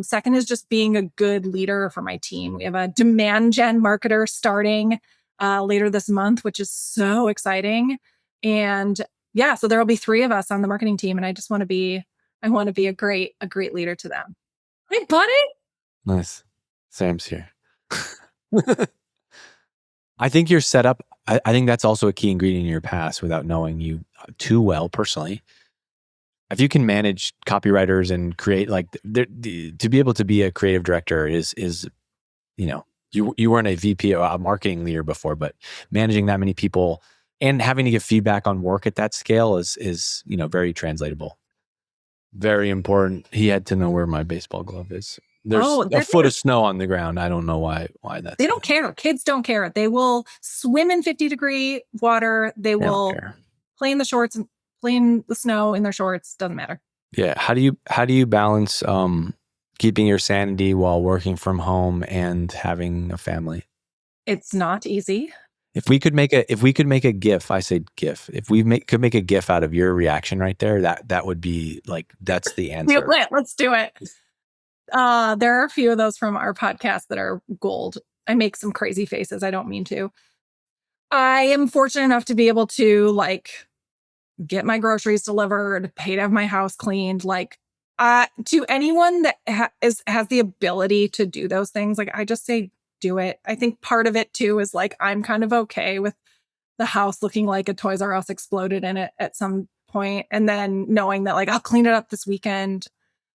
second is just being a good leader for my team. We have a demand gen marketer starting later this month, which is so exciting. And yeah, so there will be 3 of us on the marketing team, and I want to be a great leader to them. Hey, buddy. Nice. Sam's here. I think you're set up. I think that's also a key ingredient in your past without knowing you too well personally. If you can manage copywriters and create to be able to be a creative director is you weren't a VP or a marketing leader before, but managing that many people and having to give feedback on work at that scale is very translatable. Very important. He had to know where my baseball glove is. There's a foot of snow on the ground. I don't know why that's. They don't care. Kids don't care. They will swim in 50-degree water. They will play in the shorts and play in the snow in their shorts. Doesn't matter. Yeah. How do you balance keeping your sanity while working from home and having a family? It's not easy. If we could make a GIF, I say GIF. If we could make a GIF out of your reaction right there, that would be like, that's the answer. Let's do it. There are a few of those from our podcast that are gold. I make some crazy faces. I don't mean to. I am fortunate enough to be able to like get my groceries delivered, pay to have my house cleaned. Like to anyone that has the ability to do those things, like I just say, do it. I think part of it too is like, I'm kind of okay with the house looking like a Toys R Us exploded in it at some point. And then knowing that like, I'll clean it up this weekend.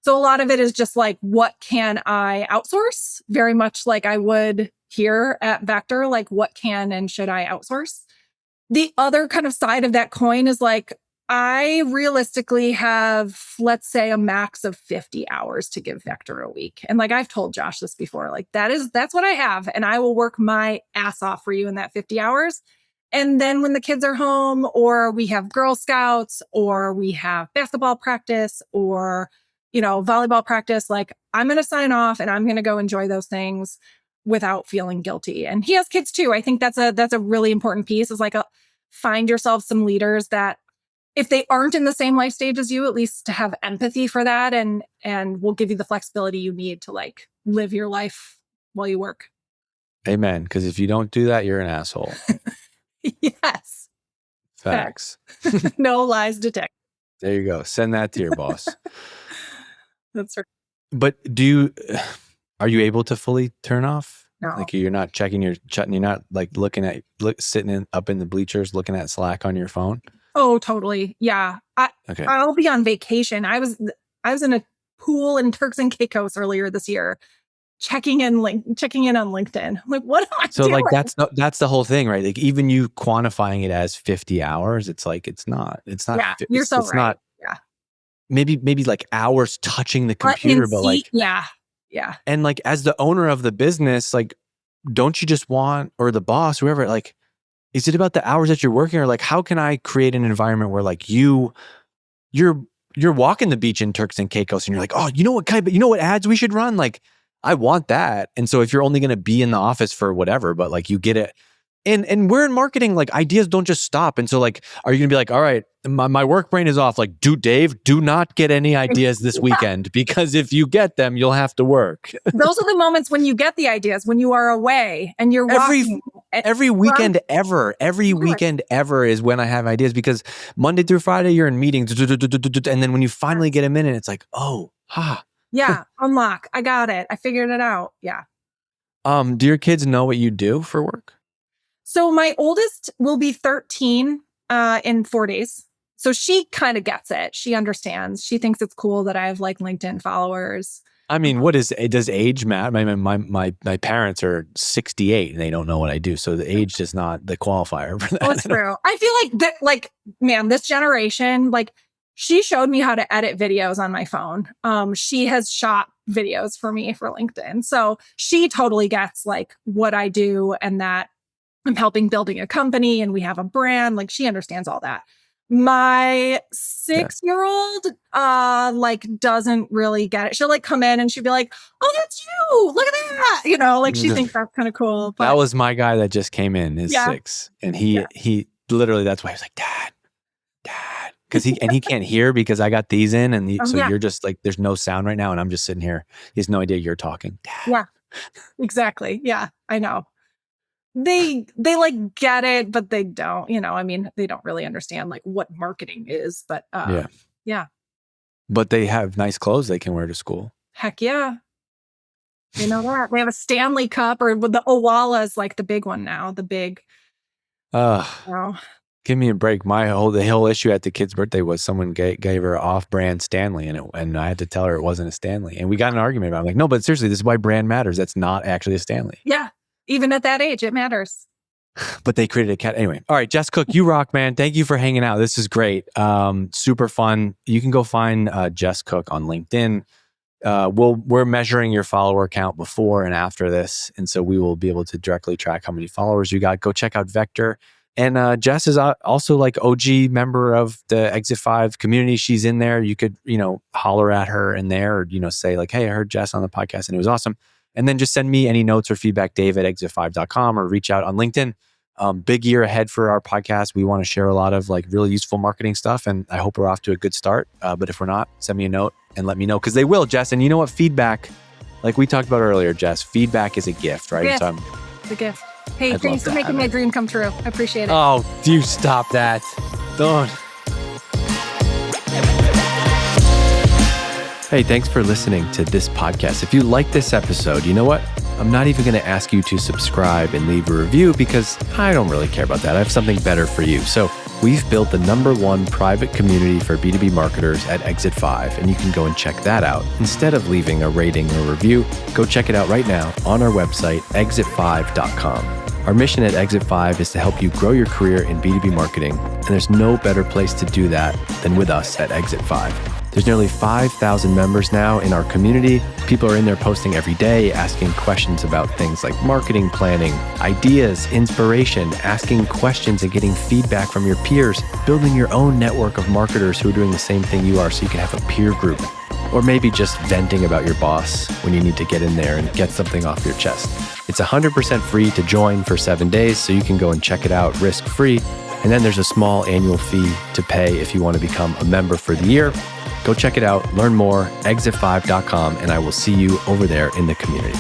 So a lot of it is just like, what can I outsource? Very much like I would here at Vector, like what can and should I outsource? The other kind of side of that coin is like, I realistically have, let's say, a max of 50 hours to give Vector a week. And like I've told Josh this before, like that's what I have. And I will work my ass off for you in that 50 hours. And then when the kids are home, or we have Girl Scouts, or we have basketball practice, or volleyball practice, like I'm going to sign off and I'm going to go enjoy those things without feeling guilty. And he has kids too. I think that's a really important piece, is like find yourself some leaders that, if they aren't in the same life stage as you, at least to have empathy for that and will give you the flexibility you need to like live your life while you work. Amen. Because if you don't do that, you're an asshole. Yes. Facts. No lies detected. There you go. Send that to your boss. That's right. But are you able to fully turn off? No. Like you're not checking you're not like sitting up in the bleachers looking at Slack on your phone? Oh, totally. Yeah. I'll be on vacation. I was in a pool in Turks and Caicos earlier this year, checking in on LinkedIn. I'm like, what am I doing? Like that's the whole thing, right? Like even you quantifying it as 50 hours, it's like it's not. Yeah, you're so right. Not, yeah. Maybe like hours touching the computer, but like yeah. And like as the owner of the business, like don't you just want, or the boss, whoever, like, is it about the hours that you're working, or like how can I create an environment where like you're walking the beach in Turks and Caicos and you're like, oh, you know what ads we should run? Like I want that. And so if you're only going to be in the office for whatever, but like you get it And we're in marketing, like ideas don't just stop. And so like, are you gonna be like, all right, my work brain is off. Like, Dave, do not get any ideas this weekend, because if you get them, you'll have to work. Those are the moments when you get the ideas, when you are away and you're walking. Every weekend ever. Every weekend ever is when I have ideas, because Monday through Friday, you're in meetings. And then when you finally get a minute, it's like, oh, Yeah, unlock. I got it. I figured it out. Yeah. Do your kids know what you do for work? So my oldest will be 13 in 4 days. So she kind of gets it. She understands. She thinks it's cool that I have like LinkedIn followers. I mean, does age matter? My parents are 68 and they don't know what I do. So the age is not the qualifier for that. Oh, it's true. I feel like that, like, man, this generation, like, she showed me how to edit videos on my phone. She has shot videos for me for LinkedIn. So she totally gets like what I do and that I'm helping building a company and we have a brand. Like, she understands all that. My 6-year-old like doesn't really get it. She'll like come in and she'll be like, "Oh, that's you. Look at that." You know, like she thinks that's kind of cool. But that was my guy that just came in, is 6. And he literally, that's why he was like, Dad. Because he can't hear because I got these in, and you're just like, there's no sound right now, and I'm just sitting here. He has no idea you're talking. Dad. Yeah, exactly. Yeah, I know. They like get it, but they don't. You know, I mean, they don't really understand like what marketing is. But yeah. But they have nice clothes they can wear to school. Heck yeah. They know that. They have a Stanley Cup, or the Owala's like the big one now. The big. Give me a break. The whole issue at the kid's birthday was someone gave her off-brand Stanley, and I had to tell her it wasn't a Stanley. And we got in an argument about it. I'm like, no, but seriously, this is why brand matters. That's not actually a Stanley. Yeah. Even at that age, it matters. But they created a cat. Anyway. All right, Jess Cook, you rock, man. Thank you for hanging out. This is great. Super fun. You can go find Jess Cook on LinkedIn. We're measuring your follower count before and after this. And so we will be able to directly track how many followers you got. Go check out Vector. And Jess is also like OG member of the Exit 5 community. She's in there. You could, holler at her in there, or, say like, hey, I heard Jess on the podcast and it was awesome. And then just send me any notes or feedback, dave@exit5.com, or reach out on LinkedIn. Big year ahead for our podcast. We want to share a lot of like really useful marketing stuff. And I hope we're off to a good start. But if we're not, send me a note and let me know, because they will, Jess. And you know what? Feedback, like we talked about earlier, Jess, feedback is a gift, right? Gift. It's a gift. Hey, thanks for making my dream come true. I appreciate it. Oh, do you stop that? Don't. Hey, thanks for listening to this podcast. If you like this episode, you know what? I'm not even going to ask you to subscribe and leave a review, because I don't really care about that. I have something better for you. So we've built the #1 private community for B2B marketers at Exit 5, and you can go and check that out. Instead of leaving a rating or review, go check it out right now on our website, exit5.com. Our mission at Exit 5 is to help you grow your career in B2B marketing, and there's no better place to do that than with us at Exit 5. There's nearly 5,000 members now in our community. People are in there posting every day, asking questions about things like marketing planning, ideas, inspiration, asking questions and getting feedback from your peers, building your own network of marketers who are doing the same thing you are, so you can have a peer group. Or maybe just venting about your boss when you need to get in there and get something off your chest. It's 100% free to join for 7 days, so you can go and check it out risk-free. And then there's a small annual fee to pay if you want to become a member for the year. Go check it out, learn more, exit5.com, and I will see you over there in the community.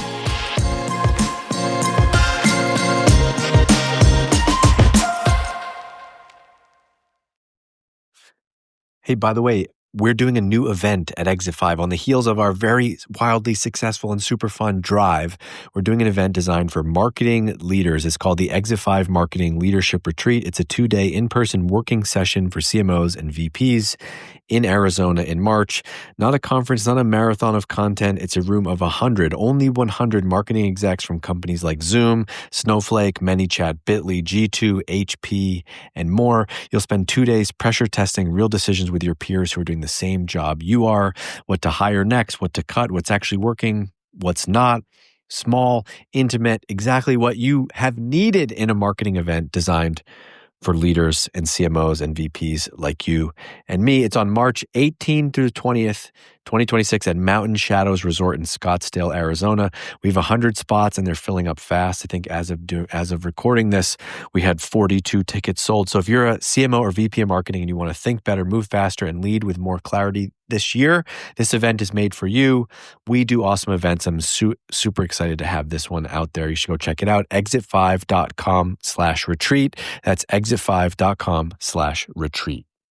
Hey, by the way, we're doing a new event at Exit 5 on the heels of our very wildly successful and super fun drive. We're doing an event designed for marketing leaders. It's called the Exit 5 Marketing Leadership Retreat. It's a 2-day in-person working session for CMOs and VPs in Arizona in March. Not a conference, not a marathon of content. It's a room of 100, only 100 marketing execs from companies like Zoom, Snowflake, ManyChat, Bitly, G2, HP, and more. You'll spend 2 days pressure testing real decisions with your peers who are doing the same job you are, what to hire next, what to cut, what's actually working, what's not. Small, intimate, exactly what you have needed in a marketing event designed for leaders and CMOs and VPs like you and me. It's on March 18th through the 20th, 2026 at Mountain Shadows Resort in Scottsdale, Arizona. We have 100 spots and they're filling up fast. I think as of recording this, we had 42 tickets sold. So if you're a CMO or VP of marketing and you want to think better, move faster, and lead with more clarity this year, this event is made for you. We do awesome events. I'm super excited to have this one out there. You should go check it out. Exit5.com/retreat. That's exit5.com/retreat.